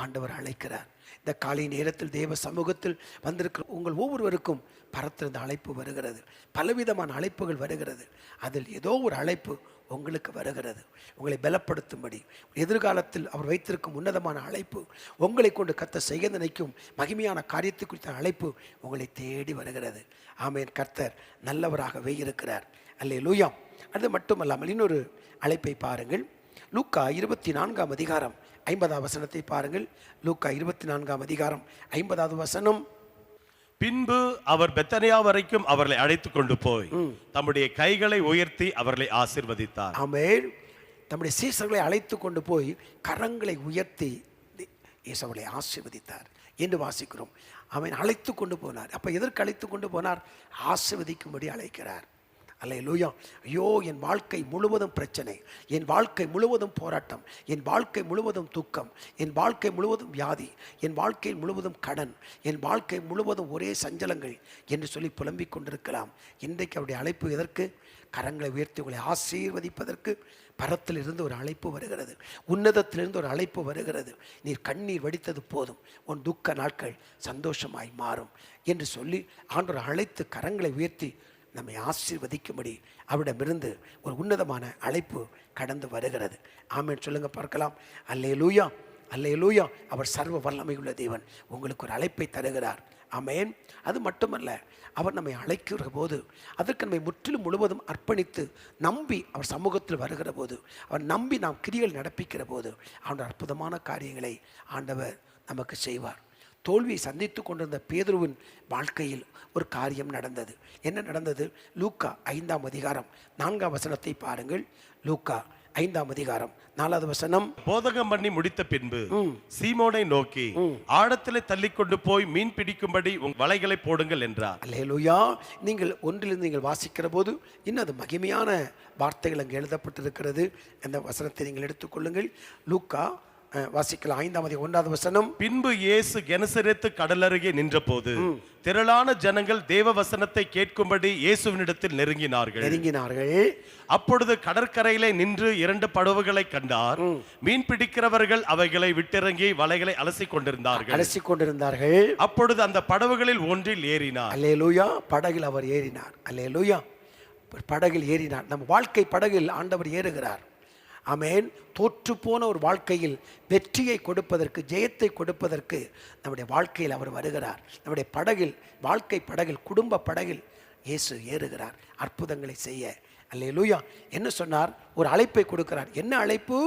ஆண்டவர் அழைக்கிறார். இந்த காலை நேரத்தில் தேவ சமூகத்தில் வந்திருக்கிற உங்கள் ஒவ்வொருவருக்கும் பரத்திருந்த அழைப்பு வருகிறது. பலவிதமான அழைப்புகள் வருகிறது. அதில் ஏதோ ஒரு அழைப்பு உங்களுக்கு வருகிறது, உங்களை பலப்படுத்தும்படி. எதிர்காலத்தில் அவர் வைத்திருக்கும் உன்னதமான அழைப்பு, உங்களை கொண்டு கர்த்தர் செய்ய நினைக்கும் மகிமையான காரியத்தை குறித்த அழைப்பு உங்களை தேடி வருகிறது. ஆமென். கர்த்தர் நல்லவராகவே இருக்கிறார். அல்லேலூயா. அது மட்டுமல்லாமல் இன்னொரு அழைப்பை பாருங்கள். லூக்கா 24ஆம் அதிகாரம் 50வது வசனத்தை பாருங்கள். லூக்கா 24ஆம் அதிகாரம் 50வது வசனம். பின்பு அவர் பெத்தனியா வரைக்கும் அவர்களை அழைத்துக் கொண்டு போய் தம்முடைய கைகளை உயர்த்தி அவர்களை ஆசீர்வதித்தார். ஆமென். தம்முடைய சீசர்களை அழைத்து கொண்டு போய் கரங்களை உயர்த்தி இயேசுவை ஆசீர்வதித்தார் என்று வாசிக்கிறோம். அவன் அழைத்து கொண்டு போனார். அப்ப எதற்கு அழைத்து கொண்டு போனார்? ஆசீர்வதிக்கும்படி அழைக்கிறார். அல்லேலூயா. ஐயோ, என் வாழ்க்கை முழுவதும் பிரச்சனை, என் வாழ்க்கை முழுவதும் போராட்டம், என் வாழ்க்கை முழுவதும் துக்கம், என் வாழ்க்கை முழுவதும் வியாதி, என் வாழ்க்கை முழுவதும் கடன், என் வாழ்க்கை முழுவதும் ஒரே சஞ்சலங்கள் என்று சொல்லி புலம்பிக் கொண்டிருக்கலாம். இன்றைக்கு அவருடைய அழைப்பு எதற்கு? கரங்களை உயர்த்தி உங்களை ஆசீர்வதிப்பதற்கு. பரத்திலிருந்து ஒரு அழைப்பு வருகிறது, உன்னதத்திலிருந்து ஒரு அழைப்பு வருகிறது. நீர் கண்ணீர் வடித்தது போதும், உன் துக்க நாட்கள் சந்தோஷமாய் மாறும் என்று சொல்லி ஆண்டவர் அழைத்து கரங்களை உயர்த்தி நம்மை ஆசீர்வதிக்கும்படி அவரிடமிருந்து ஒரு உன்னதமான அழைப்பு கடந்து வருகிறது. ஆமென் சொல்லுங்க பார்க்கலாம். அல்லேலூயா. அல்லேலூயா. அவர் சர்வ வல்லமையுள்ள தேவன் உங்களுக்கு ஒரு அழைப்பை தருகிறார். ஆமென். அது மட்டுமல்ல, அவர் நம்மை அழைக்கிற போது அதற்கு நம்மை முற்றிலும் முழுவதும் அர்ப்பணித்து நம்பி அவர் சமூகத்தில் வருகிற போது, அவர் நம்பி நாம் கிரிகள் நடப்பிக்கிற போது அவருடைய அற்புதமான காரியங்களை ஆண்டவர் நமக்கு செய்வார். தோல்வியை சந்தித்து கொண்டிருந்த பேதுருவின் வாழ்க்கையில் ஒரு காரியம் நடந்தது. என்ன நடந்தது? லூக்கா 5ஆம் அதிகாரம் 4ஆம் வசனத்தை பாருங்கள். லூக்கா 5ஆம் அதிகாரம் 4வது வசனம். போதகம் பண்ணி முடித்த பின்பு சீமோனை நோக்கி ஆழத்திலே தள்ளி கொண்டு போய் மீன் பிடிக்கும்படி உங்கள் வலைகளை போடுங்கள் என்றார். அல்லேலூயா. நீங்கள் ஒன்றிலிருந்து நீங்கள் வாசிக்கிற போது இன்னும் அது மகிமையான வார்த்தைகள் அங்கே எழுதப்பட்டிருக்கிறது. அந்த வசனத்தை நீங்கள் எடுத்துக்கொள்ளுங்கள். லூக்கா வாசிக்கலாம் 5ஆம் அதிகாரம் 1வது வசனம். பின்பு இயேசு கெனசரேத்து கடலருகே நின்ற போது திரளான ஜனங்கள் தேவ வசனத்தை கேட்கும்படி இயேசுவினிடத்தில் நெருங்கினார்கள். அப்பொழுது கடற்கரையிலே நின்று 2 படகுகளை கண்டார். மீன் பிடிக்கிறவர்கள் அவைகளை விட்டிறங்கி வலைகளை அலசி கொண்டிருந்தார்கள். அப்பொழுது அந்த படகுகளில் ஒன்றில் ஏறினார். அல்லேலூயா. படகில் அவர் ஏறினார். அல்லேலூயா. படகில் ஏறினார். நம்ம வாழ்க்கை படகில் ஆண்டவர் ஏறுகிறார். ஆமென். தோற்று போன ஒரு வாழ்க்கையில் வெற்றியை கொடுப்பதற்கு, ஜெயத்தை கொடுப்பதற்கு நம்முடைய வாழ்க்கையில் அவர் வருகிறார். நம்முடைய படகில், வாழ்க்கை படகில், குடும்ப படகில் இயேசு ஏறுகிறார் அற்புதங்களை செய்ய. அல்லேலூயா. என்ன சொன்னார்? ஒரு அழைப்பை கொடுக்கிறார். என்ன அழைப்பு?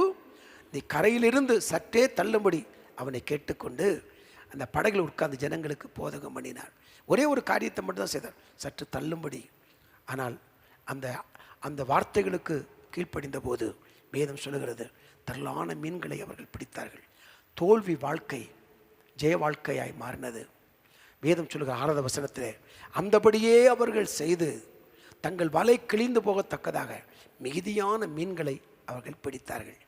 நீ கரையிலிருந்து சற்றே தள்ளும்படி அவனை கேட்டுக்கொண்டு அந்த படகில் உட்கார்ந்து ஜனங்களுக்கு போதகம் பண்ணினார். ஒரே ஒரு காரியத்தை மட்டும்தான் செய்தார், சற்று தள்ளும்படி. ஆனால் அந்த வார்த்தைகளுக்கு கீழ்ப்படிந்த போது வேதம் சொல்லுகிறது, திரளான மீன்களை அவர்கள் பிடித்தார்கள். தோல்வி வாழ்க்கை ஜெய வாழ்க்கையாய் மாறினது. வேதம் சொல்லுகிற 6வது வசனத்திலே, அந்தபடியே அவர்கள் செய்து தங்கள் வலை கிழிந்து போகத்தக்கதாக மிகுதியான மீன்களை அவர்கள் பிடித்தார்கள்.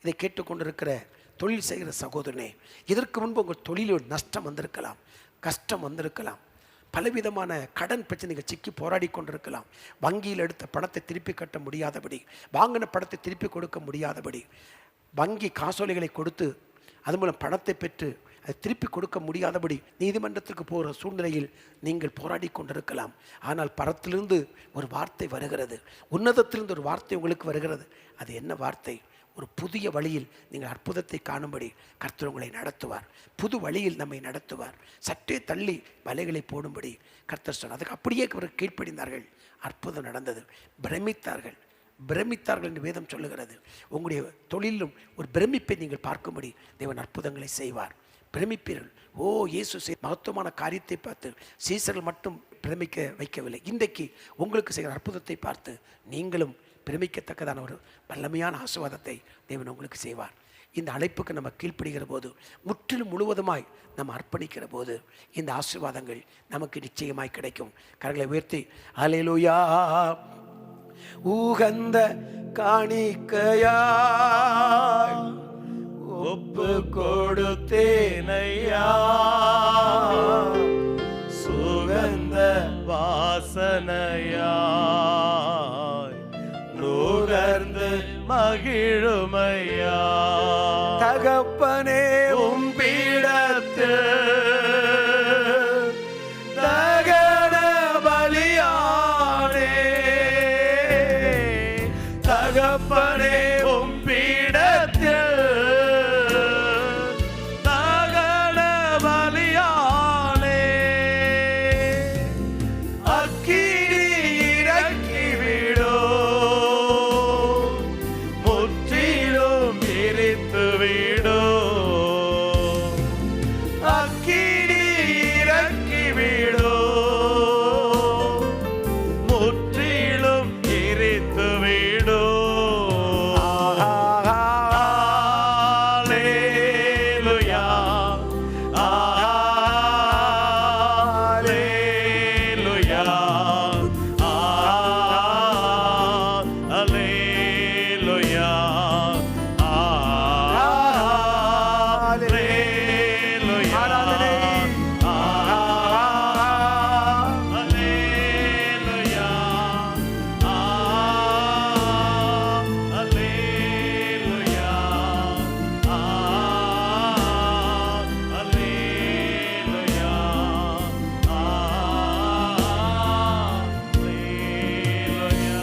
இதை கேட்டுக்கொண்டிருக்கிற தொழில் செய்கிற சகோதரனே, இதற்கு முன்பு உங்கள் தொழிலில் நஷ்டம் வந்திருக்கலாம், கஷ்டம் வந்திருக்கலாம், பலவிதமான கடன் பிரச்சனைகள் சிக்கி போராடி கொண்டிருக்கலாம். வங்கியில் எடுத்த பணத்தை திருப்பி கட்ட முடியாதபடி, வாங்கின பணத்தை திருப்பி கொடுக்க முடியாதபடி, வங்கி காசோலைகளை கொடுத்து அது மூலம் பணத்தை பெற்று அதை திருப்பி கொடுக்க முடியாதபடி நீதிமன்றத்திற்கு போகிற சூழ்நிலையில் நீங்கள் போராடி கொண்டிருக்கலாம். ஆனால் பரத்திலிருந்து ஒரு வார்த்தை வருகிறது, உன்னதத்திலிருந்து ஒரு வார்த்தை உங்களுக்கு வருகிறது. அது என்ன வார்த்தை? ஒரு புதிய வழியில் நீங்கள் அற்புதத்தை காணும்படி கர்த்தர் உங்களை நடத்துவார். புது வழியில் நம்மை நடத்துவார். சற்றே தள்ளி வலைகளை போடும்படி கர்த்தர் சொன்னார். அதுக்கு அப்படியே அவர்கள் கீழ்ப்படிந்தார்கள். அற்புதம் நடந்தது. பிரமித்தார்கள் என்று வேதம் சொல்லுகிறது. உங்களுடைய தொழிலும் ஒரு பிரமிப்பை நீங்கள் பார்க்கும்படி தேவன் அற்புதங்களை செய்வார். பிரமிப்பீர்கள். ஓ, இயேசு மகத்துவமான காரியத்தை பார்த்து சீசர்கள் மட்டும் பிரமிக்க வைக்கவில்லை. இன்றைக்கு உங்களுக்கு செய்கிற அற்புதத்தை பார்த்து நீங்களும் பிரமிக்கத்தக்கதான ஒரு வல்லமையான ஆசீர்வாதத்தை தேவன் உங்களுக்கு செய்வார். இந்த அழைப்புக்கு நம்ம கீழ்ப்படுகிற போது, முற்றிலும் முழுவதுமாய் நம்ம அர்ப்பணிக்கிற போது இந்த ஆசீர்வாதங்கள் நமக்கு நிச்சயமாய் கிடைக்கும். கரங்களை உயர்த்தி அல்லேலூயா. உகந்த காணிக்கையாய் ஒப்பு கொடுத்தேனையா, சுகந்த வாசனையாய் நுகர்ந்து மகிழுமையா. தகப்பனே உம் பீடத்தில் தகன பலியானே, தகப்பனே உம் பீடத்தில் தகன பலியானே. அக்கினி இறக்கிவிடோ, முற்றிலும் எரித்துவிடோ. அக்கினி இறக்கிவிடோ, முற்றிலும் எரித்துவிடோ. அல்லேலூயா, அல்லேலூயா, அல்லேலூயா, அல்லேலூயா, அல்லேலூயா, அல்லேலூயா, அல்லேலூயா, அல்லேலூயா.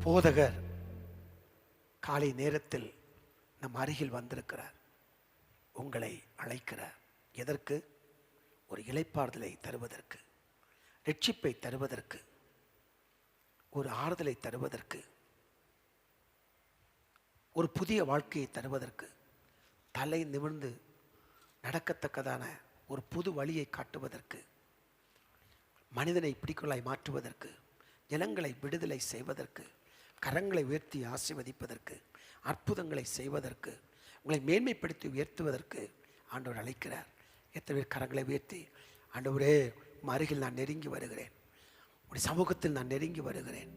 போதகர் காலை நேரத்தில் நம் அருகில் வந்திருக்கிறார். உங்களை அழைக்கிறார். எதற்கு? ஒரு இளைப்பாறுதலை தருவதற்கு, ரட்சிப்பை தருவதற்கு, ஒரு ஆறுதலை தருவதற்கு, ஒரு புதிய வாழ்க்கையை தருவதற்கு, தலை நிமிர்ந்து நடக்கத்தக்கதான ஒரு புது வழியை காட்டுவதற்கு, மனிதனை பிடிக்கொள்ளாய் மாற்றுவதற்கு, ஜனங்களை விடுதலை செய்வதற்கு, கரங்களை உயர்த்தி ஆசீர்வதிப்பதற்கு, அற்புதங்களை செய்வதற்கு, உங்களை மேன்மைப்படுத்தி உயர்த்துவதற்கு ஆண்டவர் அழைக்கிறார். எத்தனை பேர் கரங்களை உயர்த்தி, ஆண்டவரே உம் அருகில் நான் நெருங்கி வருகிறேன், உடைய சமூகத்தில் நான் நெருங்கி வருகிறேன்,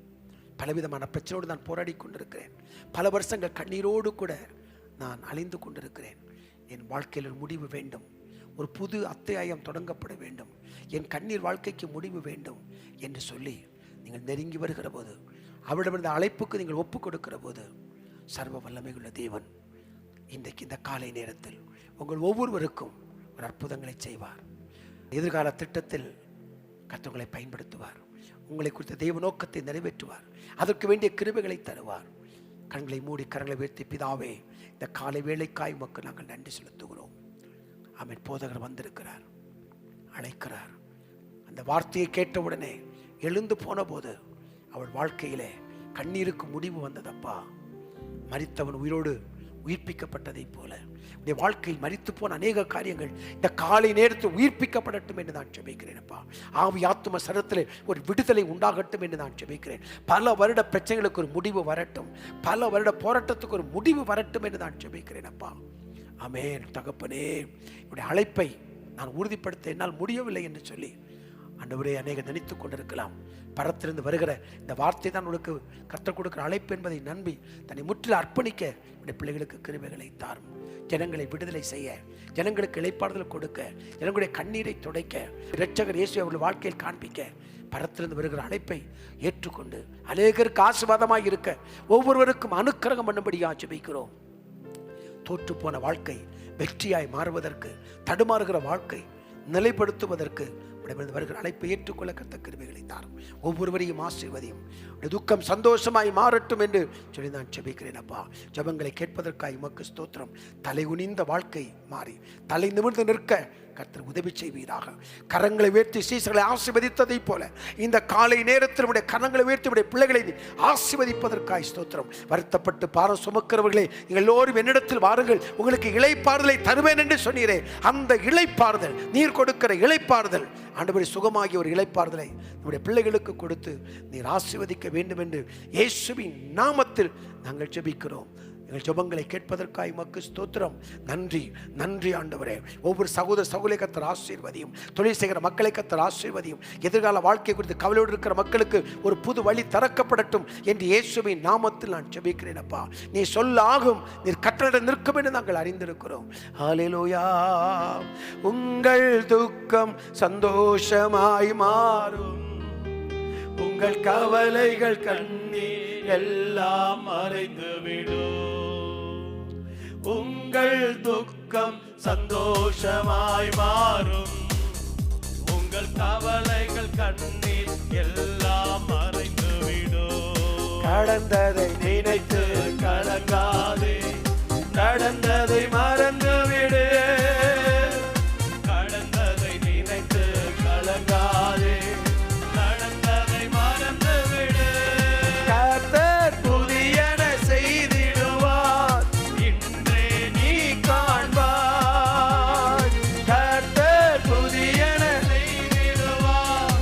பலவிதமான பிரச்சனையோடு நான் போராடி கொண்டிருக்கிறேன், பல வருஷங்கள் கண்ணீரோடு கூட நான் அழிந்து கொண்டிருக்கிறேன், என் வாழ்க்கையில் ஒரு முடிவு வேண்டும், ஒரு புது அத்தியாயம் தொடங்கப்பட வேண்டும், என் கண்ணீர் வாழ்க்கைக்கு முடிவு வேண்டும் என்று சொல்லி நீங்கள் நெருங்கி வருகிற போது, அவரிடம் இந்த அழைப்புக்கு நீங்கள் ஒப்பு கொடுக்கிற போது, சர்வ வல்லமையுள்ள தேவன் இன்றைக்கு இந்த காலை நேரத்தில் உங்கள் ஒவ்வொருவருக்கும் ஒரு அற்புதங்களை செய்வார். எதிர்கால திட்டத்தில் கர்த்தர்களை பயன்படுத்துவார். உங்களை குறித்த தெய்வ நோக்கத்தை நிறைவேற்றுவார். அதற்கு வேண்டிய கிருபைகளை தருவார். கண்களை மூடி கரங்களை உயர்த்தி, பிதாவே இந்த காலை வேளைக்காய் உமக்கு நாங்கள் நன்றி செலுத்துகிறோம். ஆமென். போதகர் வந்திருக்கிறார், அழைக்கிறார். அந்த வார்த்தையை கேட்டவுடனே எழுந்து போன போது அவள் வாழ்க்கையிலே கண்ணீருக்கு முடிவு வந்ததப்பா. மரித்தவன் உயிரோடு உயிர்ப்பிக்கப்பட்டதை போல உடைய வாழ்க்கையில் மரித்து போன அநேக காரியங்கள் இந்த காலை நேரத்தில் உயிர்ப்பிக்கப்படட்டும் என்று நான் ஜெபிக்கிறேன் அப்பா. ஆவி ஆத்தும சரத்தில் ஒரு விடுதலை உண்டாகட்டும் என்று நான் ஜெபிக்கிறேன். பல வருட பிரச்சனைகளுக்கு ஒரு முடிவு வரட்டும், பல வருட போராட்டத்துக்கு ஒரு முடிவு வரட்டும் என்று நான் ஜெபிக்கிறேன் அப்பா. ஆமென். தகப்பனே, என்னுடைய அழைப்பை நான் உறுதிப்படுத்த என்னால் முடியவில்லை என்று சொல்லி ஆண்டவரே அநேக நினைத்து கொண்டிருக்கலாம். பரத்திலிருந்து வருகிற இந்த வார்த்தை தான் உனக்கு கர்த்தர் கொடுக்கிற அழைப்பு என்பதை நம்பி தன்னை முற்றிலும் அர்ப்பணிக்க இந்த பிள்ளைகளுக்கு கிருபைகளை தாரும். ஜனங்களை விடுதலை செய்ய, ஜனங்களுக்கு இளைப்பாறுதல் கொடுக்க, ஜனங்களுடைய கண்ணீரை துடைக்க, இரட்சகர் இயேசு அவர்கள் வாழ்க்கையில் காண்பிக்க பரத்திலிருந்து வருகிற அழைப்பை ஏற்றுக்கொண்டு அநேகருக்கு ஆசீர்வாதமாய் இருக்க ஒவ்வொருவருக்கும் அனுக்கிரகம் பண்ணும்படியாக ஜெபிக்கிறோம். தோற்று போன வாழ்க்கை வெற்றியாய் மாறுவதற்கு, தடுமாறுகிற வாழ்க்கை நிலைப்படுத்துவதற்கு வருகிற அழைப்பை ஏற்றுக்கொள்ள கர்த்த கிருபைகளை தாரும். ஒவ்வொருவரையும் ஆசீர்வதியும். துக்கம் சந்தோஷமாய் மாறட்டும் என்று சொல்லி நான் ஜெபிக்கிறேன் அப்பா. ஜெபங்களை கேட்பதற்காக உமக்கு ஸ்தோத்திரம். தலை குனிந்த வாழ்க்கை மாறி தலை நிமிர்ந்து நிற்க கர்த்தர் உதவி செய்வீராக. கரங்களை உயர்த்தி சீசர்களை ஆசீர்வதித்ததை போல இந்த காலை நேரத்தில் உடைய கரங்களை உயர்த்தி உடைய பிள்ளைகளை ஆசீர்வதிப்பதற்காய் ஸ்தோத்திரம். வருத்தப்பட்டு பாரம் சுமக்கிறவர்களே, நீங்கள் எல்லோரும் என்னிடத்தில் வாருங்கள், உங்களுக்கு இளைப்பாறுதலை தருவேன் என்று சொன்னீரே. அந்த இளைப்பாறுதல், நீர் கொடுக்கிற இளைப்பாறுதல் ஆண்டவரே, சுகமாகிய ஒரு இளைப்பாறுதலை நம்முடைய பிள்ளைகளுக்கு கொடுத்து நீர் ஆசீர்வதிக்க வேண்டும் என்று இயேசுவின் நாமத்தில் நாங்கள் ஜெபிக்கிறோம். எங்கள் ஜெபங்களை கேட்பதற்காக உமக்கு ஸ்தோத்திரம். நன்றி, நன்றி ஆண்டவரே. ஒவ்வொரு சகோதர சகோதரி கர்த்தர் ஆசீர்வதியும். தொழில் செய்கிற மக்களை கர்த்தர் ஆசீர்வதியும். எதிர்கால வாழ்க்கை குறித்து கவலையோடு இருக்கிற மக்களுக்கு ஒரு புது வழி திறக்கப்படட்டும் என்று இயேசுவின் நாமத்தில் நான் ஜெபிக்கிறேன். அப்பா, நீ சொல்லாகும், நீர் கட்டளை நிற்கும் என்று நாங்கள் அறிந்திருக்கிறோம். ஹல்லேலூயா. உங்கள் துக்கம் சந்தோஷமாய் மாறும், உங்கள் கவலைகள் கண்ணீர் எல்லாம் மறைந்துவிடும். உங்கள் துக்கம் சந்தோஷமாய் மாறும், உங்கள் கவலைகள் கண்ணீர் எல்லாம் மறைந்துவிடும். கடந்ததை நினைத்து கலங்காதே, நடந்ததை மறந்துவிடு. கடந்ததை நினைத்து கலங்காதே, நடந்ததை மறந்துவிடு. கர்த்தர் புதியன செய்திடுவார், இன்றே நீ காண்பாய். கர்த்தர் புதியன செய்திடுவார்,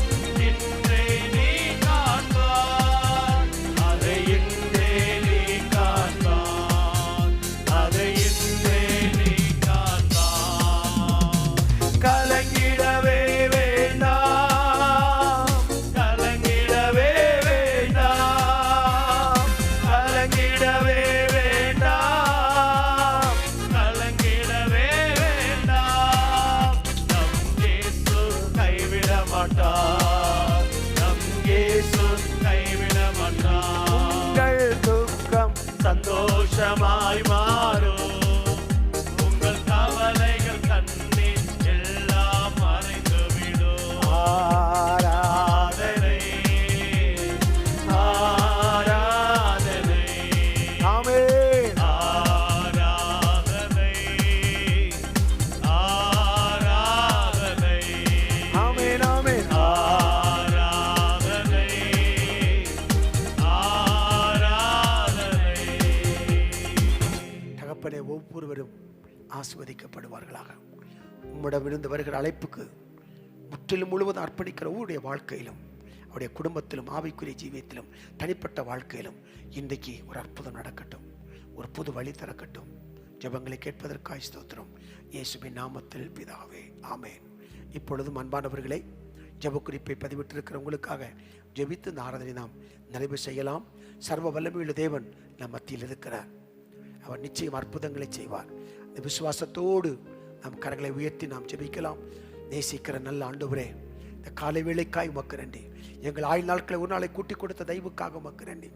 இன்றே நீ காண்பாய். அதை இன்றே நீ காண்பாய், அதை இன்றே நீ காண்பாய். கலங்கிடவே வேண்டாம், கலங்கிடவே வேண்டாம், கலங்கிடவே வேண்டாம், கலங்கிடவே வேண்டாம். நம் இயேசு கைவிட மாட்டார், நம் இயேசு கைவிட மாட்டார். உங்கள் துக்கம் சந்தோஷமாய் மாறும், உங்கள் கவலைகள் கண்ணீர் எல்லாம் மறைந்துவிடும். ஆராதனை, ஆராதனை, ஆமென். ஆராதனை, ஆராதனை, ஆமென், ஆமென். ஆராதனை, ஆராதனை. தகப்பனே, ஒவ்வொருவரும் ஆசீர்வதிக்கப்படுவார்களாக. உம்மிடமிருந்து வருகிற அழைப்புக்கு முற்றிலும் முழுவதும் அர்ப்பணிக்கிற ஒவ்வொருடைய வாழ்க்கையிலும், அவருடைய குடும்பத்திலும், ஆவிக்குரிய ஜீவியத்திலும், தனிப்பட்ட வாழ்க்கையிலும் இன்றைக்கு ஒரு அற்புதம் நடக்கட்டும், ஒரு புது வழி திறக்கட்டும். ஜெபங்களை கேட்பதற்காய் ஸ்தோத்திரம். இயேசுவின் நாமத்தில் பிதாவே, ஆமென். இப்பொழுதும் அன்பானவர்களே, ஜெப குறிப்பை பதிவிட்டிருக்கிற உங்களுக்காக ஜெபித்து இந்த ஆராதனை நாம் நிறைவு செய்யலாம். சர்வ வல்லமையுள்ள தேவன் நம் மத்தியில் இருக்கிறார். அவர் நிச்சயம் அற்புதங்களை செய்வார். இந்த விசுவாசத்தோடு நம் கரங்களை உயர்த்தி நாம் ஜெபிக்கலாம். நேசிக்கிற நல்ல ஆண்டவரே, இந்த காலை வேளைக்காய் உமக்கு நன்றி. எங்கள் ஆயுள் நாட்களை ஒரு நாளை கூட்டி கொடுத்த தயவுக்காக உமக்கு நன்றி.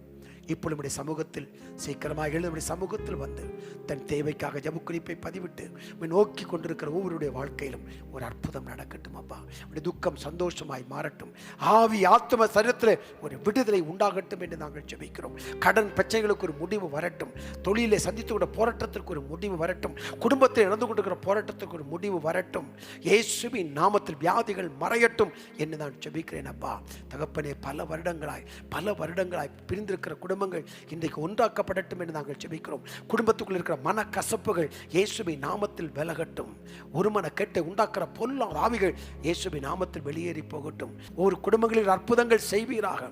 இப்பொழுது நம்முடைய சமூகத்தில் சீக்கிரமாக எழுந்து நம்முடைய சமூகத்தில் வந்து தன் தேவைக்காக ஜெப குறிப்பை பதிவிட்டு நோக்கி கொண்டிருக்கிற ஒவ்வொருடைய வாழ்க்கையிலும் ஒரு அற்புதம் நடக்கட்டும். அப்பா, நம்முடைய துக்கம் சந்தோஷமாய் மாறட்டும். ஆவி ஆத்ம சரீரத்தில் ஒரு விடுதலை உண்டாகட்டும் என்று நாங்கள் ஜெபிக்கிறோம். கடன் பிரச்சனைகளுக்கு ஒரு முடிவு வரட்டும். தொழிலை சந்தித்து கொண்ட போராட்டத்திற்கு ஒரு முடிவு வரட்டும். குடும்பத்தில் நடந்து கொண்டிருக்கிற போராட்டத்திற்கு ஒரு முடிவு வரட்டும். இயேசுவின் நாமத்தில் வியாதிகள் மறையட்டும் என்று நான் ஜெபிக்கிறேன். அப்பா தகப்பனே, பல வருடங்களாய் பிரிந்திருக்கிற குடும்பங்கள் இன்றைக்கு ஒன்றாக்கப்படட்டும் என்று நாங்கள் ஜெபிக்கிறோம். குடும்பத்துக்குள் இருக்கிற மன கசப்புகள் இயேசுவின் நாமத்தில் விலகட்டும். ஒரு மன கெட்டை உண்டாக்குற பொல்லா ஆவிகள் இயேசுவின் நாமத்தில் வெளியேறி போகட்டும். ஒரு குடும்பங்களில் அற்புதங்கள் செய்வீராக.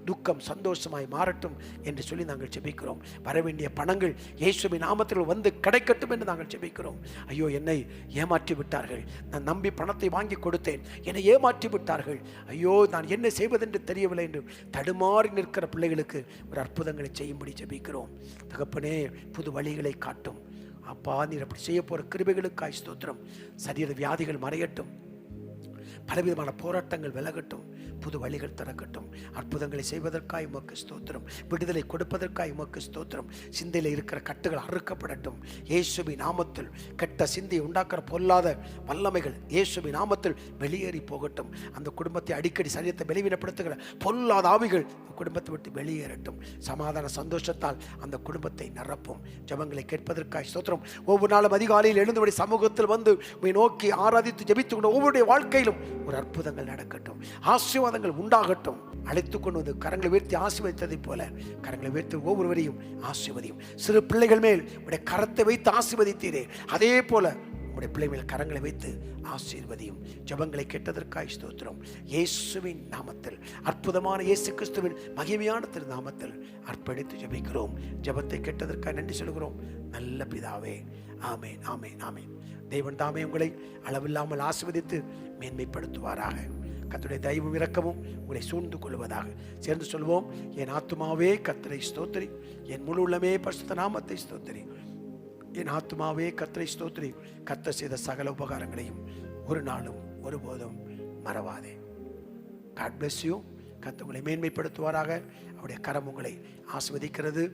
துக்கம் சந்தோஷமாய் மாறட்டும் என்று சொல்லி நாங்கள் ஜெபிக்கிறோம். வரவேண்டிய பணங்கள் இயேசுவின் நாமத்தில் வந்து கிடைக்கட்டும் என்று நாங்கள் ஜெபிக்கிறோம். ஐயோ, என்னை ஏமாற்றி விட்டார்கள், நான் நம்பி பணத்தை வாங்கி கொடுத்தேன், என்னை ஏமாற்றி விட்டார்கள், ஐயோ நான் என்ன செய்வதென்று தெரியவில்லை என்று தடுமாறி நிற்கிற பிள்ளைகளுக்கு ஒரு அற்புதங்களை செய்யும்படி ஜெபிக்கிறோம். தகப்பனே, புது வழிகளை காட்டும். அப்பா, நீர் அப்படி செய்ய போகிற கிருபைகளுக்காய் ஸ்தோத்திரம். சரீர வியாதிகள் மறையட்டும், பலவிதமான போராட்டங்கள் விலகட்டும், புது வழிகள் திறக்கட்டும். அற்புதங்களை செய்வதற்காய் உமக்கு ஸ்தோத்திரம். விடுதலை கொடுப்பதற்காய் உமக்கு ஸ்தோத்திரம். சிந்தையில் இருக்கிற கட்டுகள் அறுக்கப்படட்டும் இயேசுவின் நாமத்தில். கெட்ட சிந்தையை உண்டாக்குற பொல்லாத வல்லமைகள் இயேசுவின் நாமத்தில் வெளியேறி போகட்டும். அந்த குடும்பத்தை அடிக்கடி சரீரத்தை பலவீனப்படுத்துகிற பொல்லாத ஆவிகள் குடும்பத்தை விட்டு வெளியேறட்டும். சமாதான சந்தோஷத்தால் அந்த குடும்பத்தை நிரப்பும். ஜெபங்களை கேட்பதற்காய் ஸ்தோத்திரம். ஒவ்வொரு நாளும் அதிகாலையில் எழுந்தபடி சமூகத்தில் வந்து உம்மை நோக்கி ஆராதித்து ஜெபித்து கொண்டு ஒவ்வொருடைய வாழ்க்கையிலும் ஒரு அற்புதங்கள் நடக்கட்டும், ஆசீர்வாதங்கள் உண்டாகட்டும். அழைத்துக் கொண்டு வந்து கரங்களை உயர்த்தி ஆசீர்வதித்ததை போல கரங்களை உயர்த்தி ஒவ்வொருவரையும் ஆசீர்வதியும். சிறு பிள்ளைகள் மேல் உடைய கரத்தை வைத்து ஆசீர்வதித்தீரே, அதே போல உடைய பிள்ளை மேல் கரங்களை வைத்து ஆசீர்வதியும். ஜெபங்களை கேட்டதற்காய் ஸ்தோத்திரம். இயேசுவின் நாமத்தில், அற்புதமான இயேசு கிறிஸ்துவின் மகிமையான திருநாமத்தில் அர்ப்பணித்து ஜெபிக்கிறோம். ஜெபத்தை கேட்டதற்காக நன்றி சொல்கிறோம் நல்ல பிதாவே. ஆமேன், ஆமேன், ஆமேன். தேவன் தாமே உங்களை அளவில்லாமல் ஆசீர்வதித்து மேன்மைப்படுத்துவாராக. கர்த்தருடைய தயவும் இரக்கமும் உங்களை சூழ்ந்து கொள்வதாக. சேர்ந்து சொல்வோம். என் ஆத்துமாவே கர்த்தரை ஸ்தோத்திரி, என் முழு உள்ளமே பரிசுத்த நாமத்தை ஸ்தோத்திரி. என் ஆத்துமாவே கர்த்தரை ஸ்தோத்திரி, கர்த்தர் செய்த சகல உபகாரங்களையும் ஒரு நாளும் ஒருபோதும் மறவாதே. God bless you. கர்த்தர் உங்களை மேன்மைப்படுத்துவாராக. அவருடைய கரம் உங்களை ஆசீர்வதிக்கிறது.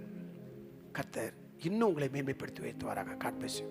கர்த்தர் இன்னும் உங்களை மேன்மைப்படுத்தி உயர்த்துவாராக. God bless you.